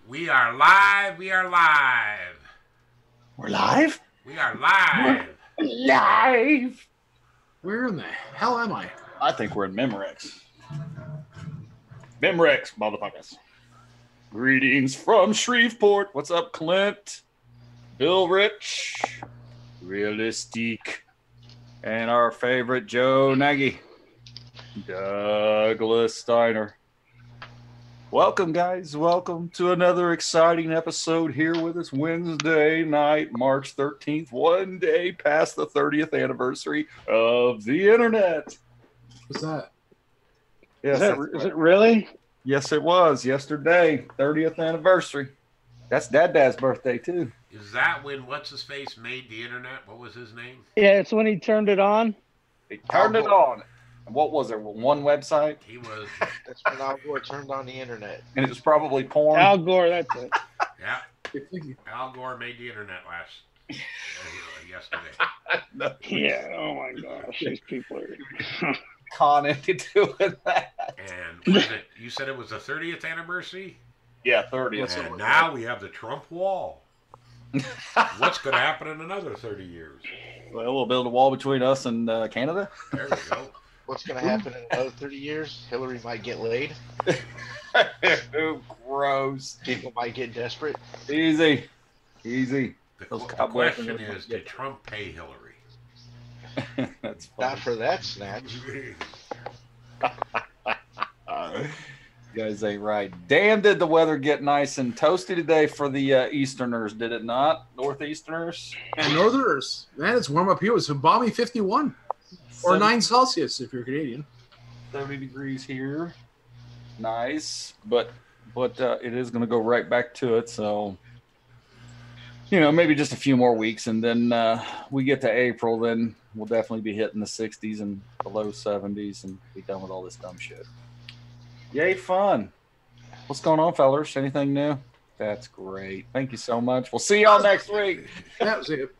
We are live. We are live. We're live? We are live. We're live. Where in the hell am I? I think we're in Memorex. Memorex, motherfuckers. Greetings from Shreveport. What's up, Clint? Bill Rich. Realistic. And our favorite Joe Nagy. Douglas Steiner. Welcome, guys. Welcome to another exciting episode here with us Wednesday night, March 13th, one day past the 30th anniversary of the internet. What's that? Yes, Is it really? Yes, it was yesterday, 30th anniversary. That's Dad's birthday, too. Is that when What's-His-Face made the internet? What was his name? Yeah, it's when he turned it on. He turned it on. What was it? One website? He was. That's when Al Gore turned on the internet. And it was probably porn. Al Gore, that's it. Yeah. Al Gore made the internet yesterday. No. Yeah, oh my gosh, these people are... Con into doing that. And was it, you said it was the 30th anniversary? Yeah, 30th. And now we have the Trump wall. What's going to happen in another 30 years? Well, we'll build a wall between us and Canada. There we go. What's going to happen in another 30 years? Hillary might get laid. Oh, gross. People might get desperate. Easy. Easy. The Those question cowboys is, did Trump pay Hillary? That's funny. Not for that snatch. You guys ain't right. Damn, did the weather get nice and toasty today for the Easterners, did it not? Northeasterners? And Northerners. Man, it's warm up here. It's a balmy 51. Or 9 Celsius if you're Canadian. 70 degrees here. Nice. But it is going to go right back to it. So, maybe just a few more weeks. And then we get to April, then we'll definitely be hitting the 60s and the low 70s and be done with all this dumb shit. Yay, fun. What's going on, fellers? Anything new? That's great. Thank you so much. We'll see y'all next week. That was it.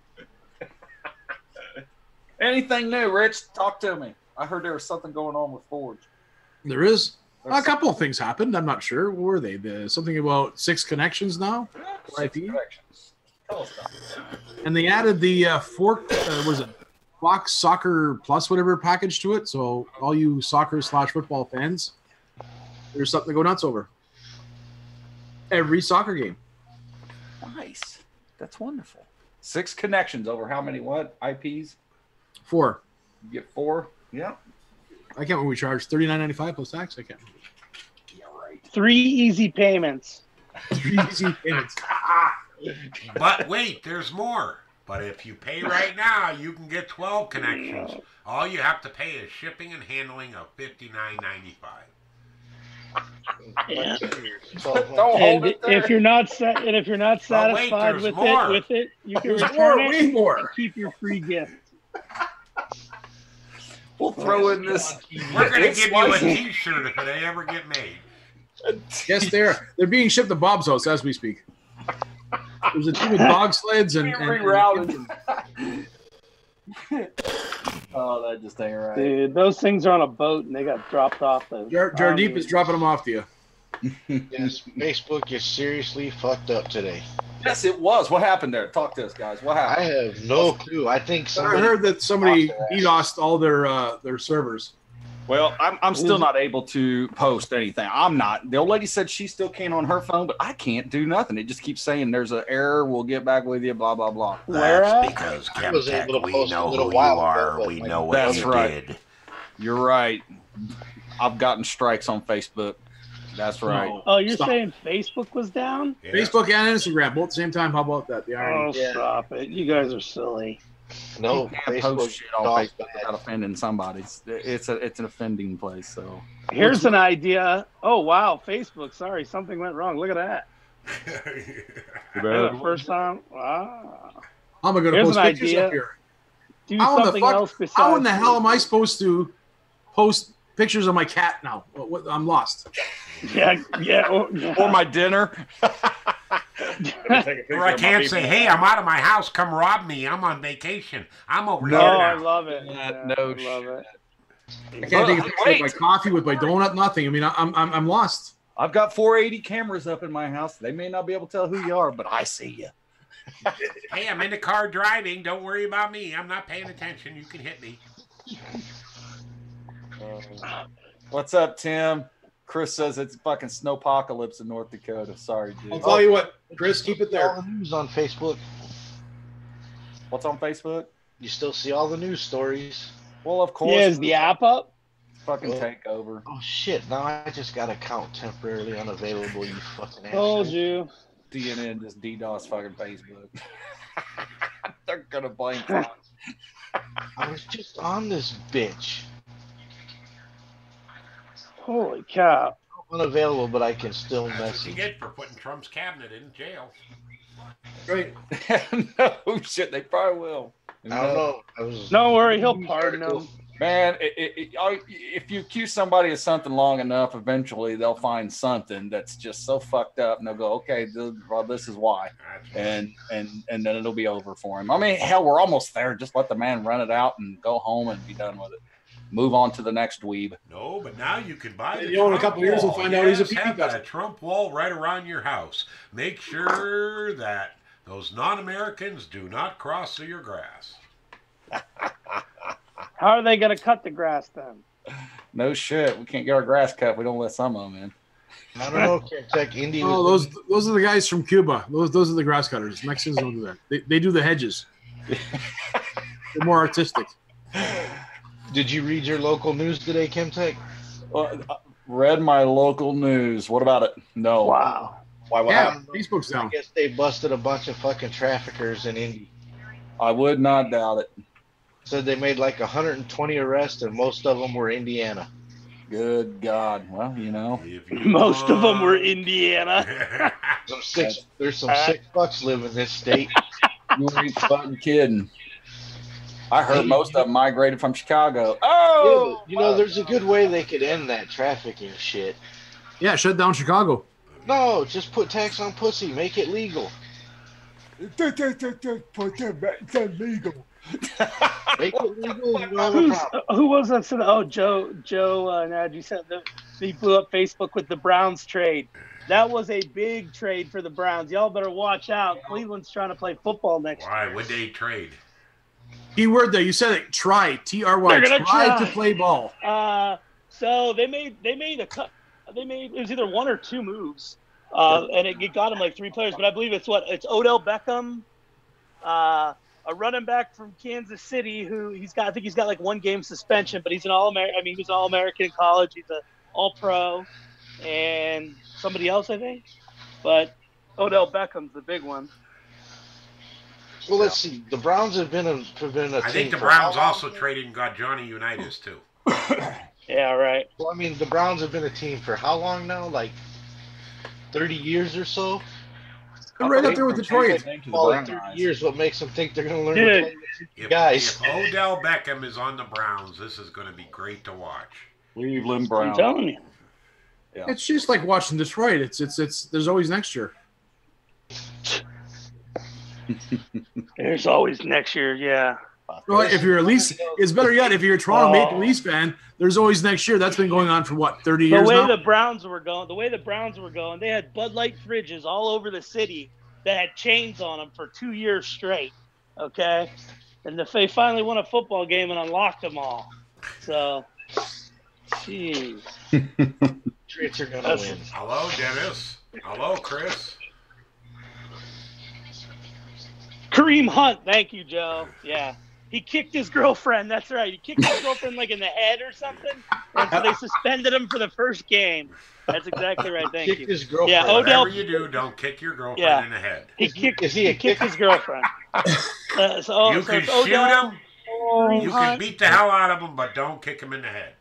Anything new, Rich? Talk to me. I heard there was something going on with Forge. There is. A couple of ththings happened. I'm not sure. What were they? Something about 6 connections now? Six connections. Tell us about it. And they added the Fox Soccer Plus whatever package to it. So all you soccer/football fans, there's something to go nuts over. Every soccer game. Nice. That's wonderful. 6 connections over how many IPs? 4. You get 4? Yeah. I can't remember we charged $39.95 plus tax. I can't remember. Yeah, right. 3 easy payments. 3 easy payments. But wait, there's more. But if you pay right now, you can get 12 connections. All you have to pay is shipping and handling of $59.95. Yeah. Don't hold it there. If you're not satisfied there's with more. it, you can There's return more, it way more. and keep your free gift. We'll throw in this. We're going to give you a T-shirt if they ever get made. Yes, they're being shipped to Bob's house as we speak. There's a team of dog sleds and rerouted. Oh, that just ain't right. Dude, those things are on a boat and they got dropped off. Jardeep is dropping them off to you. Yes, Facebook is seriously fucked up today. Yes, it was. What happened there? Talk to us, guys. What I happened? have no clue. I think I heard that somebody lost their ass. DDoSed all their servers. Well, I'm still not able to post anything. I'm not. The old lady said she still can on her phone, but I can't do nothing. It just keeps saying there's an error. We'll get back with you, blah, blah, blah. Where That's at? because I was Chemtech, able to we post a know little who you while ago, are. but We my- know what That's you right. did. You're right. I've gotten strikes on Facebook. That's right. No. Oh, you're Stop. saying Facebook was down? Yeah. Facebook and Instagram both at the same time. How about that? The Oh, irony. Yeah. stop it. You guys are silly. No, You can't Facebook post shit on off Facebook bad. without offending somebody. It's an offending place. So Here's an idea. Oh, wow. Facebook. Sorry, something went wrong. Look at that. The first time. Wow. How am I going to Here's post an pictures idea. up here? Do How in the something fuck? else besides. How in the hell am I supposed to post pictures of my cat now? I'm lost. Yeah, yeah. Oh, yeah. or my dinner. Or I can't say, hey, I'm out of my house. Come rob me. I'm on vacation. I'm over Oh, here I now. love it. No Yeah, I love it. I can't take a picture of my coffee with my donut. Nothing. I mean, I'm lost. I've got 480 cameras up in my house. They may not be able to tell who you are, but I see you. Hey, I'm in the car driving. Don't worry about me. I'm not paying attention. You can hit me. What's up, Tim? Chris says it's fucking snowpocalypse in North Dakota. Sorry, dude. I'll tell you what, Chris, keep it there. All the news on Facebook. What's on Facebook? You still see all the news stories. Well, of course. Yeah, is the app up? Fucking Well, take over. Oh shit! Now I just got account temporarily unavailable. You fucking asshole. Told you. CNN just DDoS fucking Facebook. They're gonna blame Fox. I was just on this bitch. Holy cow. Unavailable, but I can still That's what you message. get for putting Trump's cabinet in jail. Right. No shit, they probably will. I don't know. I was. Don't worry, he'll pardon him. Man, if you accuse somebody of something long enough, eventually they'll find something that's just so fucked up, and they'll go, "Okay, well, this is why," and then it'll be over for him. I mean, hell, we're almost there. Just let the man run it out and go home and be done with it. Move on to the next dweeb. No, but now you can buy the You know, in a Trump couple years we'll wall. find out he's a Yes, pee-pee have dust. that Trump wall right around your house. Make sure that those non-Americans do not cross through your grass. How are they going to cut the grass then? No shit, we can't get our grass cut. We don't let some of them in. I don't know. Kentuck Indy. Oh, was- those are the guys from Cuba. Those are the grass cutters. Mexicans don't do that. They do the hedges. They're more artistic. Did you read your local news today, Kentuck? Read my local news. What about it? No. Wow. Why? What Yeah, happened? Facebook's I down. guess they busted a bunch of fucking traffickers in Indy. I would not doubt it. Said they made like 120 arrests, and most of them were Indiana. Good God. Well, you know. If you Most of them were want- Indiana. There's some sick fucks live in this state. You ain't fucking kidding. I heard most of them migrated from Chicago. Oh! You know, there's a good way they could end that trafficking shit. Yeah, shut down Chicago. No, just put tax on pussy. Make it legal. Make it legal. You don't have a problem. Who was that? Oh, Joe Nagy said that he blew up Facebook with the Browns trade. That was a big trade for the Browns. Y'all better watch out. Cleveland's trying to play football next year. Why would they trade? Keyword there. You said it. Try. T-R-Y. They're gonna Try try. to play ball. So they made a cut. It was either one or two moves, and it got him like three players. But I believe it's Odell Beckham, a running back from Kansas City who I think he's got like 1 game suspension, but he's an All-American. I mean, he was an All-American in college. He's an All-Pro, and somebody else I think. But Odell Beckham's the big one. Well, let's see. The Browns have been a I team think the for Browns how long? also traded and got Johnny Unitas too. Yeah, right. Well, I mean, the Browns have been a team for how long now? Like 30 years or so? They're right up there with Detroit. Well, like 30 years. What makes them think they're going to learn Dude. to play with If, guys? if Odell Beckham is on the Browns, this is going to be great to watch. Cleveland I'm Browns. telling you. It's just like watching Detroit. It's there's always next year. There's always next year, yeah. Well, if you're at least, it's better yet if you're a Toronto Maple Leafs fan. There's always next year. That's been going on for what 30 The years way now. the Browns were going, they had Bud Light fridges all over the city that had chains on them for 2 years straight. Okay, and they finally won a football game and unlocked them all. So, jeez. Patriots are going to That's- win. Hello, Dennis. Hello, Chris. Kareem Hunt, thank you, Joe. Yeah. He kicked his girlfriend. That's right. He kicked his girlfriend like in the head or something. And so they suspended him for the first game. That's exactly right. Thank Kicked you. his girlfriend. Yeah, Odell- Whatever you do, don't kick your girlfriend Yeah. in the head. Is he a Kicked kicker? his girlfriend. You So can it's shoot Odell, him. Kareem You can Hunt. beat the hell out of him, but don't kick him in the head.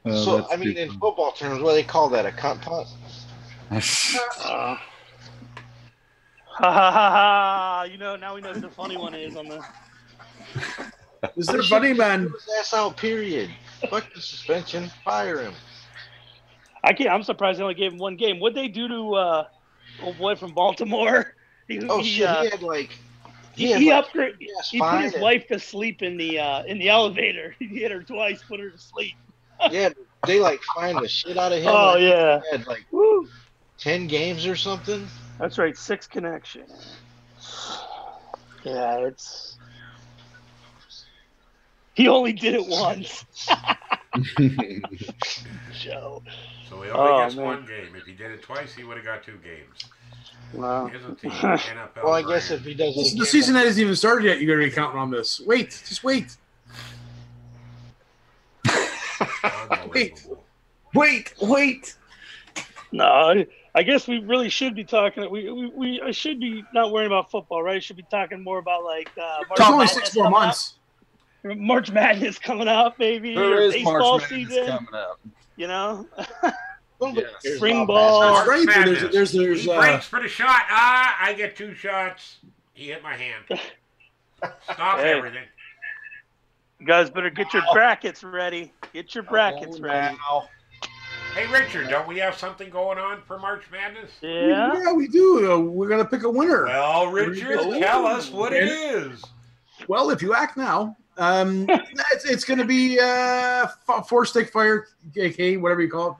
So, I mean, in football terms, what do they call that? A cunt punt? Ha ha ha ha! You know, now we know who the funny one is on the. Is there funny man? That's out, period. Fuck the suspension. Fire him. I'm surprised they only gave him 1 game. What'd they do to old boy from Baltimore? Oh, shit. He had like. He like, upgraded. yes, He put fine. his wife to sleep in the elevator. He hit her twice, put her to sleep. Yeah, they like find the shit out of him? Oh I think yeah. he had like Woo. 10 games or something. That's right. 6 connection. Yeah, it's. He only did it once. Joe. So he only gets man. one game. If he did it twice, he would have got 2 games. Wow. Isn't the NFL Well, I guess grand? if he does it again, The season hasn't even started yet. You're going to be counting on this. Wait. Just wait. Unbelievable. Wait. No, I guess we really should be talking. I should be not worrying about football, right? I should be talking more about like March It's only Madness 6 more coming months. up. March Madness coming up, maybe. There or is baseball March Madness season. coming up. You know, nobody Yes. cares Spring about ball. basketball. Right, Madness. there's He breaks for the shot. I get 2 shots. He hit my hand. Stop Hey. everything. you guys better get your brackets ready. Get your brackets ready. Now. Hey, Richard, don't we have something going on for March Madness? Yeah. we do. We're going to pick a winner. Well, Richard, tell us what it is. Well, if you act now, it's going to be 4-stick fire KK, whatever you call it,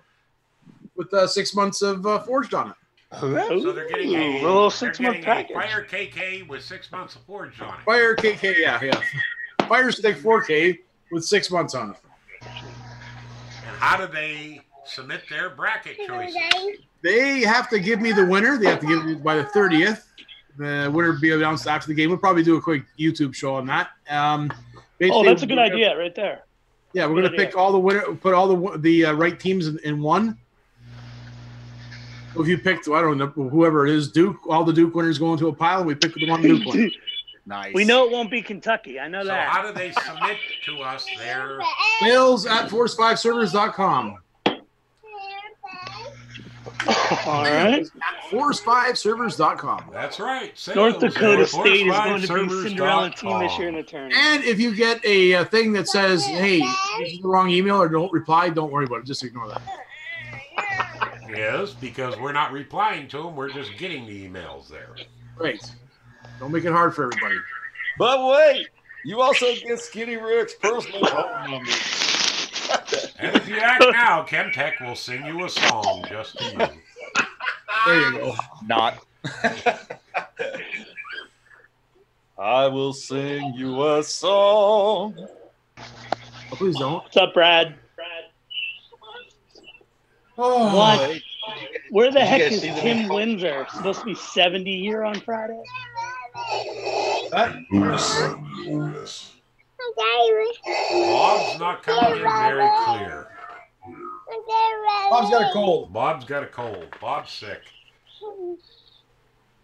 with 6 months of forged on it. So they're getting Ooh, little they're 6-month getting a package. Fire KK with 6 months of forged on it. Fire KK, yeah. Fire stick 4K with 6 months on it. And how do they submit their bracket choices? They have to give me the winner. They have to give me by the 30th. The winner will be announced after the game. We'll probably do a quick YouTube show on that. Oh, Basically, that's a good idea right there. Yeah, we're going to pick all the winner, put all the right teams in one. So if you picked, I don't know, whoever it is, Duke, all the Duke winners go into a pile, and we pick the one Duke winner. Nice. We know it won't be Kentucky. I know So that. how do they submit to us their... Sales at force5servers.com. All right. Force5servers.com. That's right. North Dakota Sales State is at going to be Cinderella team this year in force5servers.com. the tournament. And if you get a thing that says, hey, this is the wrong email or don't reply, don't worry about it. Just ignore that. Yes, because we're not replying to them. We're just getting the emails there. Right. Don't make it hard for everybody. But wait, you also get Skinny Rick's personal phone number. And if you act now, Chemtech will sing you a song just to you. There you go. Not. I will sing you a song. Oh, please don't. What's up, Brad? Oh, What? Where the Did you heck guys is see the Tim new- Windsor? Supposed to be 70 here on Friday? Bob's not coming in very clear. Bob's got a cold. Bob's got a cold. Bob's sick.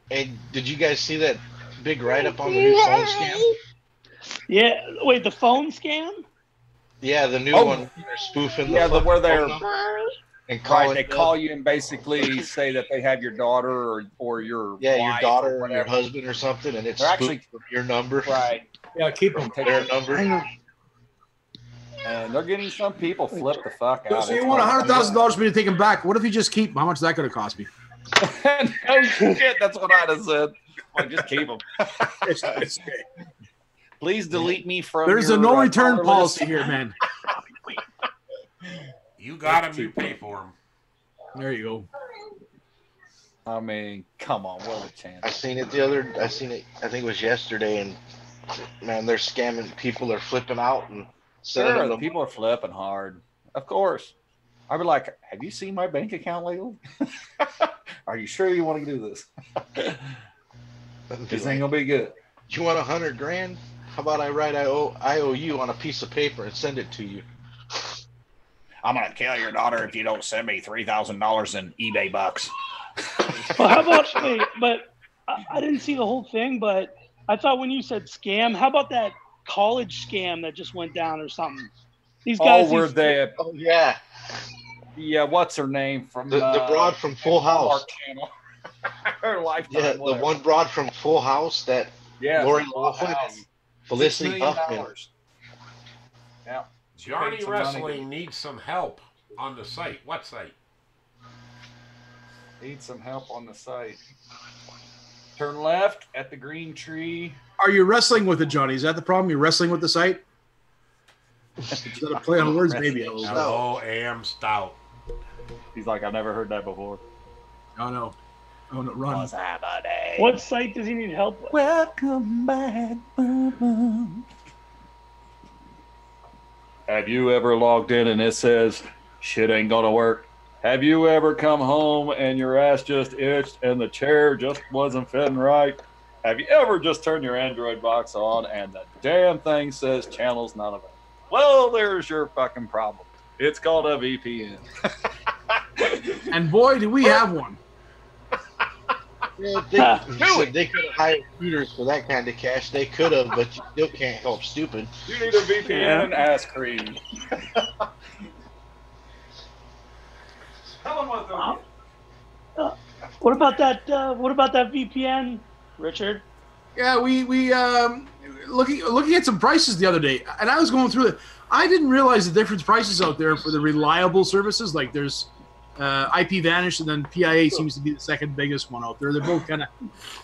Hey, did you guys see that big write-up on the new phone scam? Yeah. Wait, the phone scam? Yeah, the new Oh. one. They're spoofing Yeah, the where they're phone number and right. calling They call you and basically say that they have your daughter or your your wife daughter or or your whatever. husband or something, and it's They're actually- spoofed with your number, Right. Yeah, keep them. their number. And they're getting some people flip the fuck out. So you want $100,000 for me to take them back. What if you just keep them? How much is that going to cost me? No shit, that's what I'd have said. Well, just keep them. Please delete me from. There's your, a no return caller policy list. here, man. You got them, you pay for them. There you go. I mean, come on, what a I chance. seen it I think it was yesterday, and man, they're scamming people. They're flipping out and sending Sure, them. people are flipping hard. Of course. I'd be like, have you seen my bank account lately? Are you sure you want to do this? This ain't gonna be good. You want $100,000? How about I write I owe you on a piece of paper and send it to you? I'm gonna kill your daughter if you don't send me $3,000 in eBay bucks. Well, how about wait? But I didn't see the whole thing. But I thought when you said scam, how about that college scam that just went down or something? These guys. Oh, were these- they? Oh yeah, Yeah, what's her name from the broad from Full House. Hallmark Channel? Her Lifetime. Yeah, the whatever. one broad from Full House that Yeah, Lori Full Loughlin House. and Felicity $6 million. Huffman. Yeah. She paid Johnny some money. Wrestling needs some help on the site. What site? Need some help on the site. Turn left at the green tree. Are you wrestling with it, Johnny? Is that the problem? You're wrestling with the site? Is that a play on words? Maybe. Hello, AM Stout. He's like, I've never heard that before. Oh no. Oh no, run. What's happening? What site does he need help with? Welcome back. Have you ever logged in and it says, shit ain't gonna work? Have you ever come home and your ass just itched and the chair just wasn't fitting right? Have you ever just turned your Android box on and the damn thing says channel's not available? Well, there's your fucking problem. It's called a VPN. And boy, do we have one. Yeah, they could have hired recruiters for that kind of cash. They could have, but you still can't help stupid. You need a VPN and ass cream. Tell them what What about that? What about that VPN, Richard? Yeah, we looking at some prices the other day, and I was going through it. I didn't realize the different prices out there for the reliable services. Like there's IPVanish, and then PIA seems to be the second biggest one out there. They're both kind of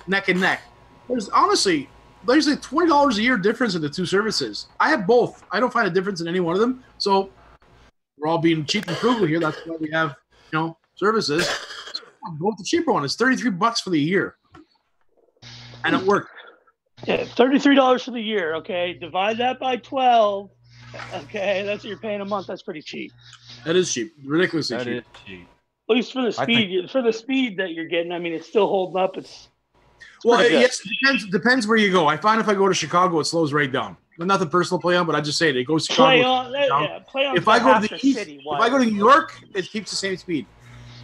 neck and neck. There's like $20 a year difference in the two services. I have both. I don't find a difference in any one of them. So we're all being cheap and frugal here. That's why we have services. So go with the cheaper one. It's $33 for the year, and it worked. Yeah, $33 for the year. Okay, divide that by 12. Okay, that's what you're paying a month. That's pretty cheap. That is cheap, ridiculously cheap. That is cheap. At least for the speed, for the speed that you're getting. I mean, it's still holding up. It's well, yes, it depends where you go. I find if I go to Chicago, it slows right down. Nothing personal play on, but I just say it. It goes to Chicago. Play on. If I go to the east, city, if I go to New York, it keeps the same speed.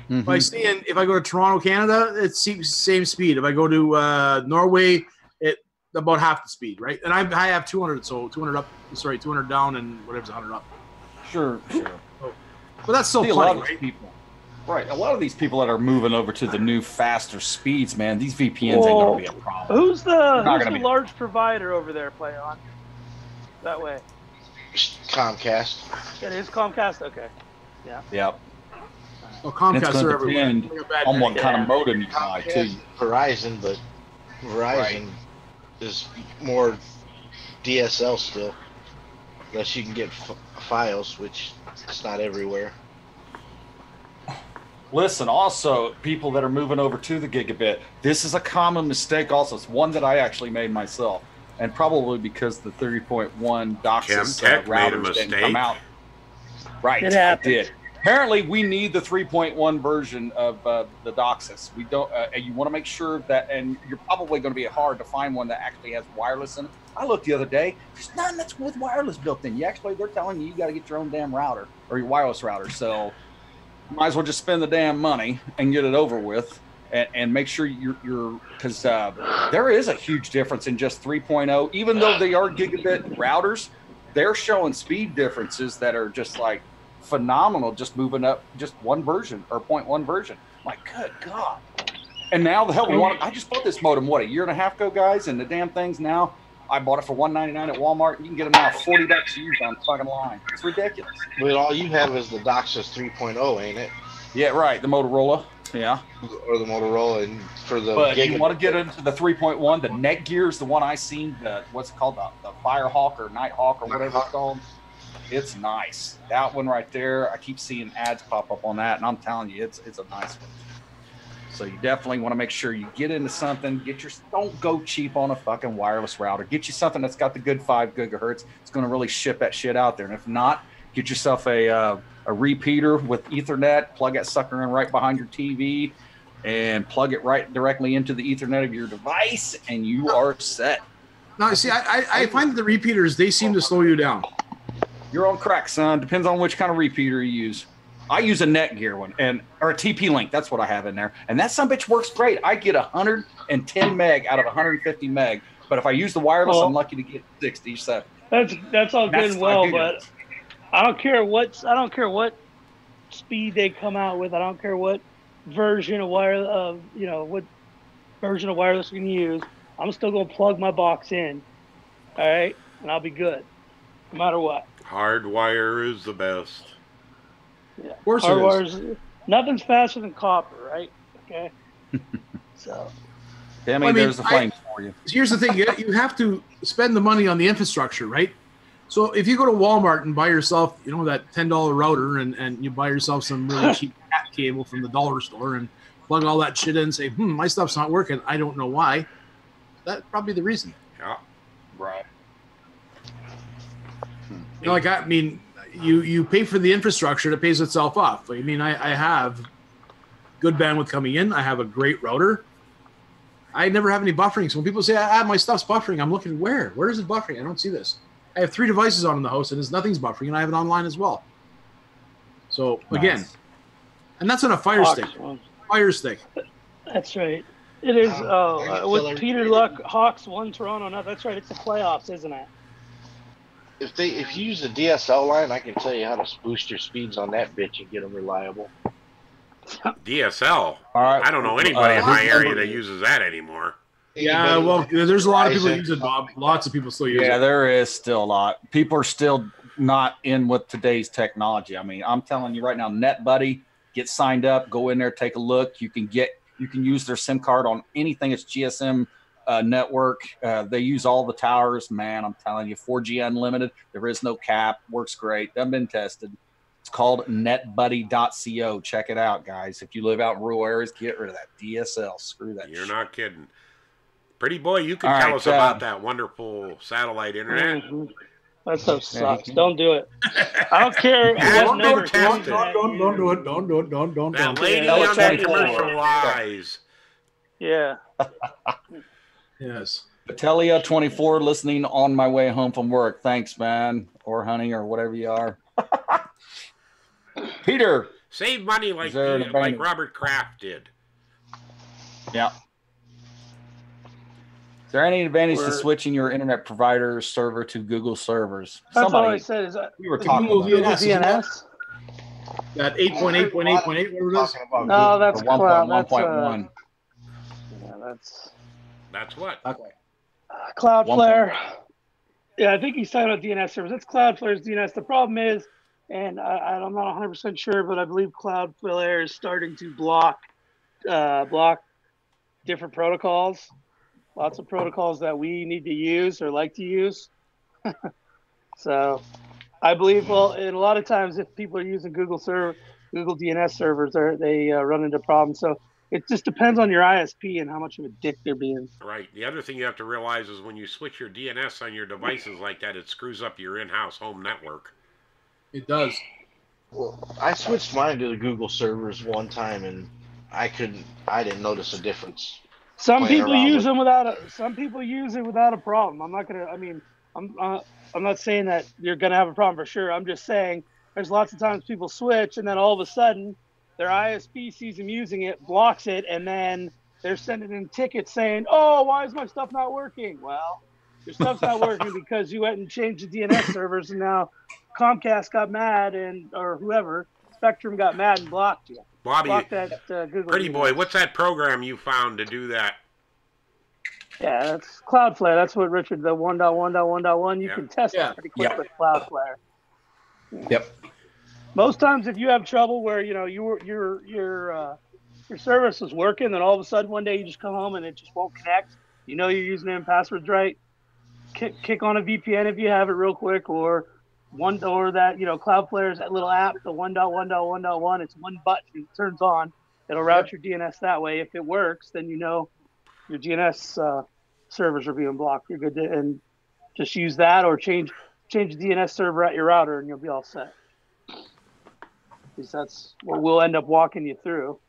Mm-hmm. If I go to Toronto, Canada, it keeps the same speed. If I go to Norway, it about half the speed, right? And I have 200, so 200 up. Sorry, 200 down and whatever's 100 up. Sure. But that's still plenty, a lot of right? People. Right. A lot of these people that are moving over to the new faster speeds, man, these VPNs ain't going to be a problem. Who's the large provider over there, Play on? That way. Comcast. It is Comcast? Okay. Yeah. Yep. Well, Comcast are everywhere. On what kind of modem you buy, too. Verizon, but Verizon is more DSL still. Unless you can get files, which it's not everywhere. Listen, also, people that are moving over to the gigabit, this is a common mistake also. It's one that I actually made myself. And probably because the 30.1 DOCSIS routers didn't come out. Right, it did. Apparently, we need the 3.1 version of the DOCSIS. We don't. You want to make sure that, and you're probably going to be hard to find one that actually has wireless in it. I looked the other day. There's none that's with wireless built in. They're telling you got to get your own damn router or your wireless router. So, you might as well just spend the damn money and get it over with, and make sure you're because there is a huge difference in just 3.0. Even though they are gigabit routers, they're showing speed differences that are just like phenomenal, just moving up just one version or 0.1 version. My good God. And now the hell I just bought this modem, a year and a half ago, guys, and the damn thing's now, I bought it for $199 at Walmart. You can get them now $40 used on the fucking line. It's ridiculous. But all you have is the DOCSIS 3.0, ain't it? Yeah, right. The Motorola. Yeah. Or the Motorola, and for the. But you want to get into the 3.1, the Netgear is the one I seen. What's it called, the Firehawk or Nighthawk or whatever it's called. It's nice. That one right there. I keep seeing ads pop up on that, and I'm telling you, it's a nice one. So you definitely want to make sure you get into something. Don't go cheap on a fucking wireless router. Get you something that's got the good 5 gigahertz. It's going to really ship that shit out there. And if not, get yourself a repeater with Ethernet. Plug that sucker in right behind your TV, and plug it right directly into the Ethernet of your device, and you are set. Now, see, I find that the repeaters, they seem to slow you down. You're on crack, son. Depends on which kind of repeater you use. I use a Netgear one, or a TP-Link. That's what I have in there. And that sumbitch works great. I get 110 meg out of 150 meg. But if I use the wireless, I'm lucky to get 60. So that's all good and well, but I don't care what speed they come out with. I don't care what version of what version of wireless we can use. I'm still gonna plug my box in, all right, and I'll be good, no matter what. Hardwire is the best. Yeah, of course hardwire's nothing's faster than copper, right? Okay. So. There's the flames for you. Here's the thing: you have to spend the money on the infrastructure, right? So if you go to Walmart and buy yourself, that $10 router and you buy yourself some really cheap cat cable from the dollar store and plug all that shit in and say, my stuff's not working. I don't know why. That's probably the reason. Yeah. Right. You pay for the infrastructure, it pays itself off. I mean, I have good bandwidth coming in. I have a great router. I never have any buffering. So when people say, my stuff's buffering, I'm looking, where? Where is it buffering? I don't see this. I have 3 devices on in the house, and nothing's buffering, and I have it online as well. So, again, and that's on a Fire Stick. Fire Stick. That's right. It is. With Peter Luck, Hawks won Toronto. No, that's right. It's the playoffs, isn't it? If you use a DSL line, I can tell you how to boost your speeds on that bitch and get them reliable. DSL? All right. I don't know anybody in my area that uses that anymore. Yeah, well, there's a lot of people that use it, Bob. Lots of people still use it. Yeah, there is still a lot. People are still not in with today's technology. I mean, I'm telling you right now, NetBuddy, get signed up, go in there, take a look. You can use their SIM card on anything that's GSM network. They use all the towers. Man, I'm telling you, 4G unlimited. There is no cap. Works great. They've been tested. It's called netbuddy.co. Check it out, guys. If you live out in rural areas, get rid of that DSL. Screw that You're shit. not kidding. Pretty boy, you can tell us about that wonderful satellite internet. Mm-hmm. That stuff sucks. Don't do it. I don't care. Don't do it. Don't do it. Don't do it. Don't. That lady on that commercial lies. Yeah. Yes. Patelia 24 listening on my way home from work. Thanks, man. Or honey, or whatever you are. Peter. Save money like Robert Kraft did. Yeah. Is there any advantage to switching your internet provider server to Google servers? That's all I said. Is that we were talking Google about DNS? That 8.8.8.8, whatever it is? No, that's cloud. 1.1. Yeah, That's what? Okay. Cloudflare. Yeah, I think he signed up DNS servers. That's Cloudflare's DNS. The problem is, and I'm not 100% sure, but I believe Cloudflare is starting to block different protocols. Lots of protocols that we need to use or like to use. So I believe, and a lot of times if people are using Google DNS servers, they run into problems. So it just depends on your ISP and how much of a dick they're being. Right. The other thing you have to realize is when you switch your DNS on your devices like that, it screws up your in-house home network. It does. Well, I switched mine to the Google servers one time, and I didn't notice a difference. Some people use it without a problem. I'm not gonna. I mean, I'm not saying that you're gonna have a problem for sure. I'm just saying there's lots of times people switch, and then all of a sudden their ISP sees them using it, blocks it, and then they're sending in tickets saying, "Oh, why is my stuff not working?" Well, your stuff's not working because you went and changed the DNS servers, and now Comcast got mad, or whoever, Spectrum got mad and blocked you. Bobby, Google pretty boy, what's that program you found to do that? Yeah, that's Cloudflare. That's what Richard, the 1.1.1.1. You can test it pretty quick with Cloudflare. Yep. Most times, if you have trouble where your service is working, then all of a sudden one day you just come home and it just won't connect. Your username and password's right. Kick on a VPN if you have it real quick, or that Cloudflare's that little app, the 1.1.1.1. It's one button, it turns on. It'll route your DNS that way. If it works, then your DNS servers are being blocked. You're good to, and just use that, or change the DNS server at your router, and you'll be all set. Because that's what we'll end up walking you through.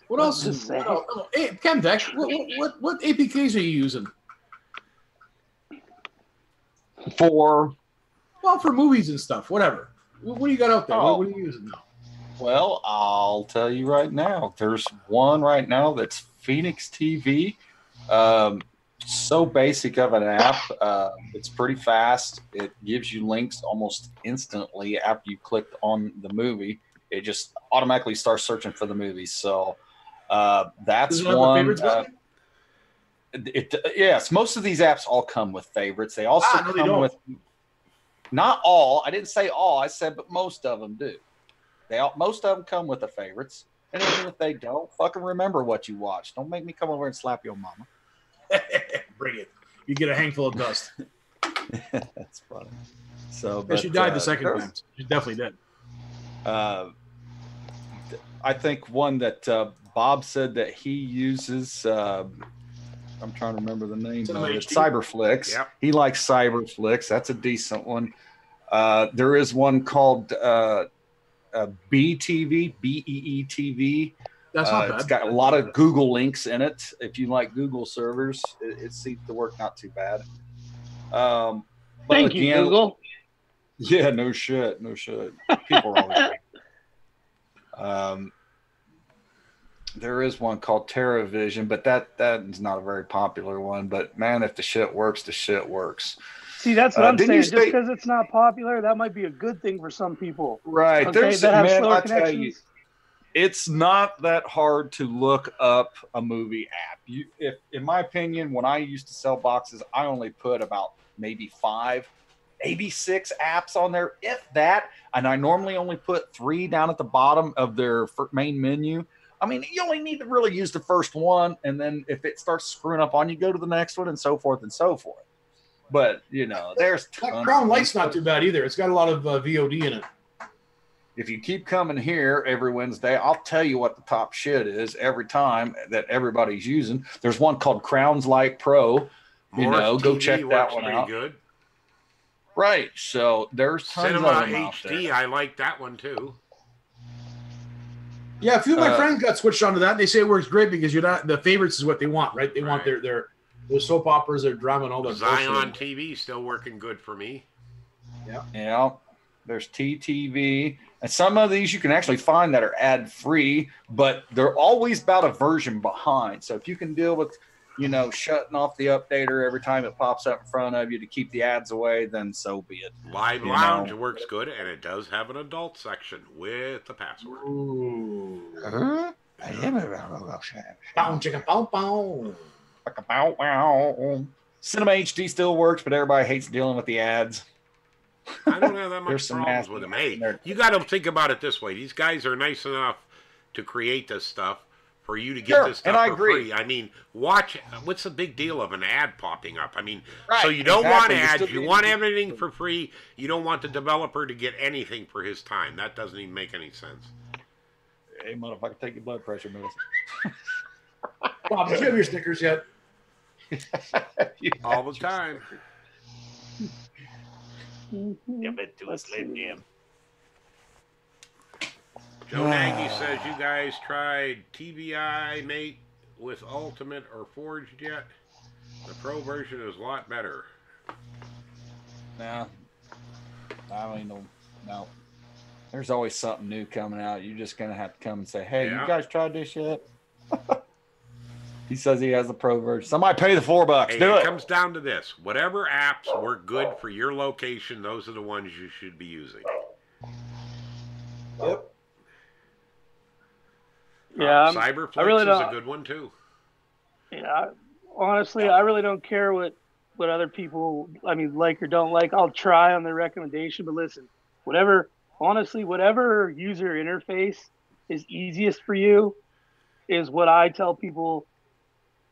What else? Hey, Chemtech, what APKs are you using? For movies and stuff, whatever. What do you got out there? Oh. What are you using now? Well, I'll tell you right now. There's one right now that's Phoenix TV. So basic of an app. It's pretty fast. It gives you links almost instantly after you click on the movie. It just automatically starts searching for the movie. So that's one. Yes, most of these apps all come with favorites. They also come with. Not all. I didn't say all. I said, but most of them do. Most of them come with the favorites. And even if they don't, fucking remember what you watched. Don't make me come over and slap your mama. bring it. You get a handful of dust. That's funny. So, Yeah, but, she died the second there's- time. She definitely did. I think one that Bob said that he uses. I'm trying to remember the name of it. HD? Cyberflix. Yep. He likes Cyberflix. That's a decent one. There is one called BTV, BEETV. That's not bad. It's got a lot of Google links in it. If you like Google servers, it seems to work not too bad. But Thank you, again, Google. Yeah, no shit. People are always right. There is one called TerraVision, but that is not a very popular one. But man, if the shit works, the shit works. See, that's what I'm didn't saying. you Just say- because it's not popular, that might be a good thing for some people. Right. Okay, There's that have man, slower I tell you, connections. it's not that hard to look up a movie app. If in my opinion, when I used to sell boxes, I only put about maybe 5, maybe 6 apps on there, if that. And I normally only put 3 down at the bottom of their main menu. I mean, you only need to really use the first one, and then if it starts screwing up on you, go to the next one, and so forth and so forth. But there's That tons Crown of Light's them. not too bad either. It's got a lot of VOD in it. If you keep coming here every Wednesday, I'll tell you what the top shit is every time that everybody's using. There's one called Crown's Light Pro. Morris Go TV check that works one pretty out. good. Right. So there's tons Cinema of them out HD, there. I like that one too. Yeah, a few of my friends got switched onto that. And they say it works great because you're not the favorites is what they want, right? They want their soap operas, their drama, and all that. Zion bullshit. TV still working good for me. Yeah. There's TTV. And some of these you can actually find that are ad free, but they're always about a version behind. So if you can deal with, shutting off the updater every time it pops up in front of you to keep the ads away, then so be it. Live Lounge works good, and it does have an adult section with the password. Ooh. Huh? Bow, chicka, bow, bow. Cinema HD still works, but everybody hates dealing with the ads. I don't have that much There's some problems nasty with them. ads Hey, in there. you got to think about it this way. These guys are nice enough to create this stuff for you to get Sure, this and stuff I for agree. free. I mean, watch. What's the big deal of an ad popping up? I mean, Right, so you don't want exactly. You're ads. still You getting- want everything for free. You don't want the developer to get anything for his time. That doesn't even make any sense. Hey, motherfucker, take your blood pressure medicine. Bob, did you have your stickers yet? All the time. Let's see. Joe Nagy says you guys tried TVI Mate with Ultimate or Forged yet? The Pro version is a lot better. No. I mean, no. There's always something new coming out. You're just going to have to come and say, hey, Yeah. you guys tried this yet? He says he has the Pro version. Somebody pay the $4. Hey, Do it it. comes down to this. Whatever apps work good for your location, those are the ones you should be using. Yep. Yeah, Cyberflix I really is a don't- good one too. Yeah, honestly, I really don't care what other people, like or don't like. I'll try on their recommendation, but listen, whatever user interface is easiest for you is what I tell people.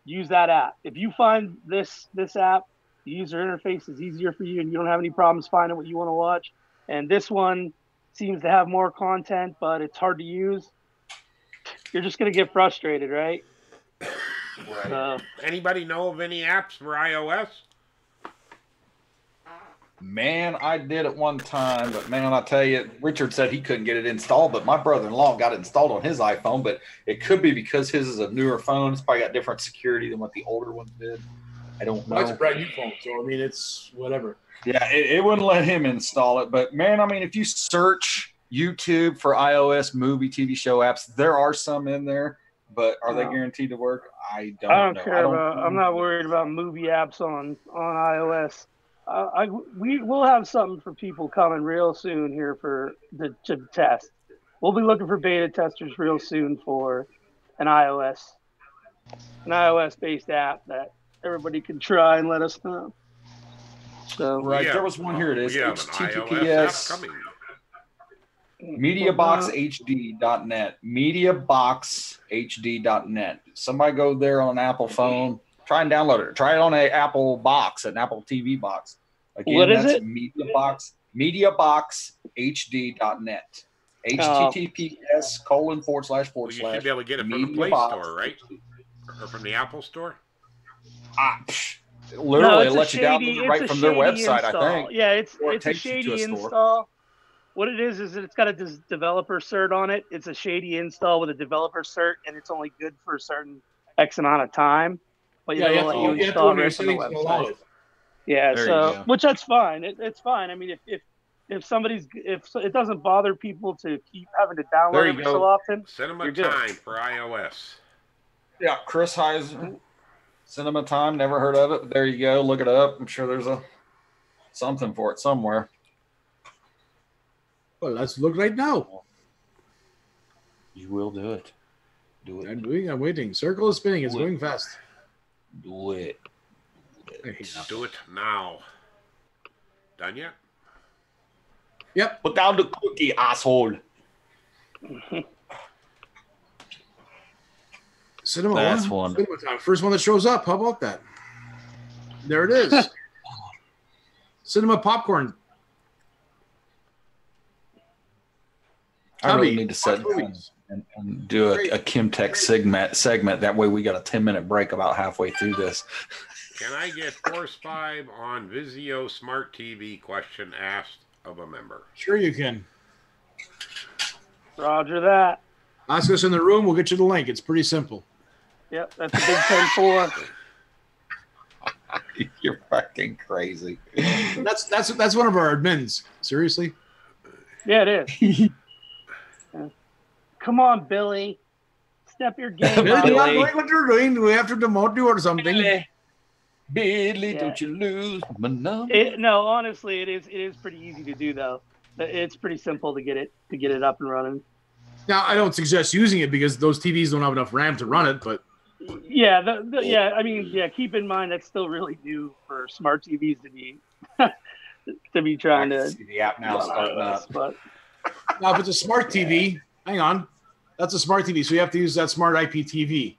Use that app. If you find this app, the user interface is easier for you, and you don't have any problems finding what you want to watch, and this one seems to have more content, but it's hard to use, you're just gonna get frustrated, right? Right. Anybody know of any apps for iOS? Man, I did it one time, but man, I tell you, Richard said he couldn't get it installed, but my brother-in-law got it installed on his iPhone, but it could be because his is a newer phone. It's probably got different security than what the older ones did. I don't know. Mine's a brand new phone, so I mean, it's whatever. Yeah, it wouldn't let him install it. But man, I mean, if you search YouTube for iOS movie TV show apps, there are some in there, but are they guaranteed to work? I don't know. I'm not worried about movie apps on iOS. We will have something for people coming real soon here to test. We'll be looking for beta testers real soon for an iOS based app that everybody can try and let us know. So Right, Yeah. there was one here. It is We have an iOS app HTTPS coming. MediaBoxHD.net. MediaBoxHD.net. Somebody go there on an Apple phone. Try and download it. Try it on an Apple box, an Apple TV box. Again, What is that's it? MediaBoxHD.net. HTTPS:// Well, you should be able to get it from the Play Store, right? Or from the Apple Store? Literally, it lets you download it right from their website, install. I think. Yeah, it's Or it a takes you to shady a store. install. What it is it's got a developer cert on it. It's a shady install with a developer cert, and it's only good for a certain X amount of time. But Yeah, you have to install run your it from the settings to allow website. it. Yeah, There you so go. which that's fine. It's fine. I mean, if it doesn't bother people to keep having to There download you every go. so often, Cinema you're good. Time for iOS. Yeah, Chris Heiser. Cinema Time, never heard of it, but there you go. Look it up. I'm sure there's something for it somewhere. Well, let's look right now. You will do it. Do it. I'm waiting. Circle is spinning. It's going fast. Do it. Do it now. Done yet? Yep. Put down the cookie, asshole. Cinema That's one. one. Cinema Time. First one that shows up. How about that? There it is. Cinema Popcorn. I really Tubby, need to sit watch down movies. and do a Kimtech segment. That way we got a 10-minute break about halfway through this. Can I get Force 5 on Vizio Smart TV? Question asked of a member. Sure you can. Roger that. Ask us in the room. We'll get you the link. It's pretty simple. Yep, that's a big 10-4. You're fucking crazy. That's one of our admins. Seriously. Yeah, it is. Come on, Billy. Step your game Billy, up. you're not doing what you're doing. Do we have to demote you or something? Billy, Yeah. don't you lose my number? No, honestly, it is pretty easy to do though. It's pretty simple to get it up and running. Now, I don't suggest using it because those TVs don't have enough RAM to run it, but Yeah, I mean, keep in mind that's still really new for smart TVs to be trying I to can see the app now starting up. But now if it's a smart TV, hang on, that's a smart TV, so you have to use that smart IPTV.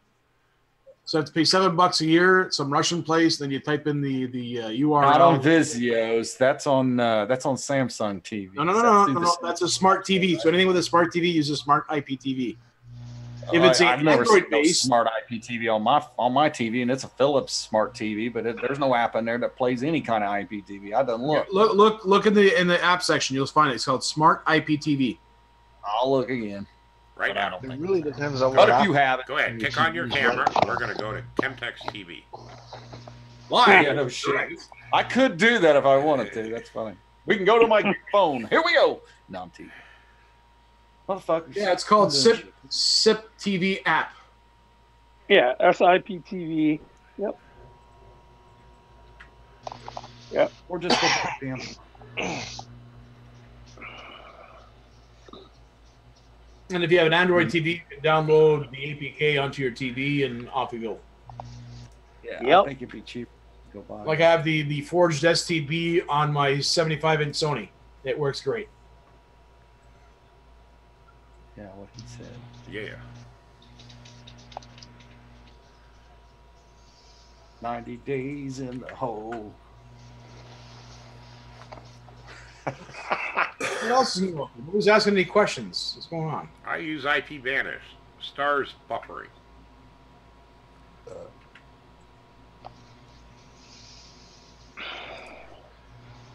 So you have to pay $7 a year, some Russian place, then you type in the URL. Not on Vizios. That's on Samsung TV. No. That's a smart TV. So anything with a smart TV uses smart IPTV. If it's I've never seen Android based, smart IPTV on my TV, and it's a Philips smart TV, but there's no app in there that plays any kind of IPTV. I don't look. Look in the app section. You'll find it. It's called Smart IPTV. I'll look again. Right But I now. don't It think. really depends on But what if you have it, Go ahead. Kick on your camera. We're going to go to Chemtex TV. Why? Yeah, no shit. I could do that if I wanted to. That's funny. We can go to my phone. Here we go. No, I'm teasing. Motherfuckers. Yeah, it's called SIP TV app. yeah, SIPTV. Yep. Or just go damn. And if you have an Android TV, you can download the APK onto your TV and off you go. Yeah, Yep. I think it'd be cheap. Go buy. Like I have the forged STB on my 75-inch Sony. It works great. Yeah, what he said. Yeah. 90 days in the hole. What else is going on? Who's asking any questions? What's going on? I use IP Vanish. Stars buffering.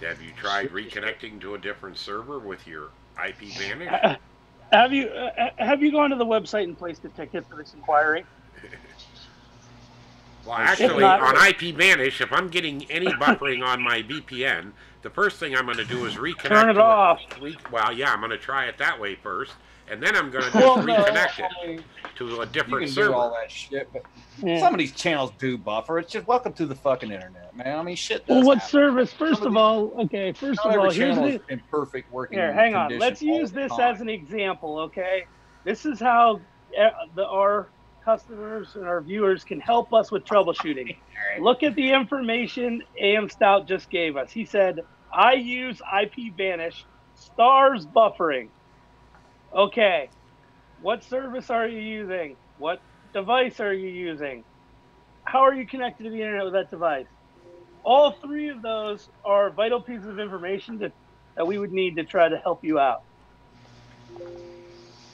Have you tried reconnecting to a different server with your IP Vanish? Have you gone to the website and placed a ticket for this inquiry? Well, actually, not- on IP Vanish, if I'm getting any buffering on my VPN, the first thing I'm going to do is reconnect. Turn it to off. Well, yeah, I'm going to try it that way first, and then I'm going to just Well, no, reconnect I it mean, to a you different can server. do all that shit, but Yeah. some of these channels do buffer. It's just welcome to the fucking internet, man. I mean, shit does Well, what happen. service? First Some of of all, okay. First Not of every all, here's channel the. is in perfect working Here, hang on. condition Let's all use the this time. as an example, okay? This is how our customers and our viewers can help us with troubleshooting. Look at the information AM Stout just gave us. He said, I use IP Vanish, stars buffering. Okay. What service are you using? What device are you using? how are you connected to the internet with that device? All three of those are vital pieces of information that we would need to try to help you out.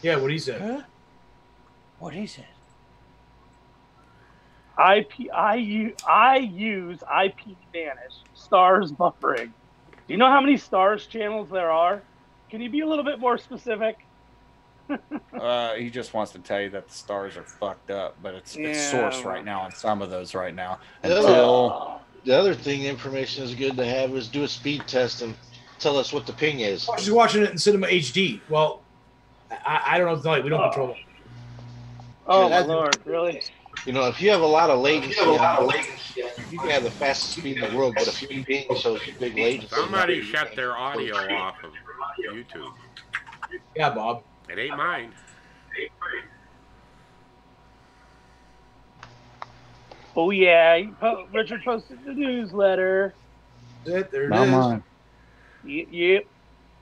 Yeah, what he said. Huh? What is it? I use IP Vanish, stars buffering. Do you know how many stars channels there are? Can you be a little bit more specific? He just wants to tell you that the stars are fucked up, but it's sourced right now on some of those right now. The other thing, information is good to have is do a speed test and tell us what the ping is. She's watching it in Cinema HD. Well, I don't know what to tell you. We don't control it. Oh, my Lord, really? You know, if you have a lot of latency, you can have the fastest speed in the world, but if your ping shows big latency. Somebody shut their audio off of YouTube. Yeah, Bob. It ain't mine. Oh, yeah. Richard posted the newsletter. There it Not is. mine. Yep.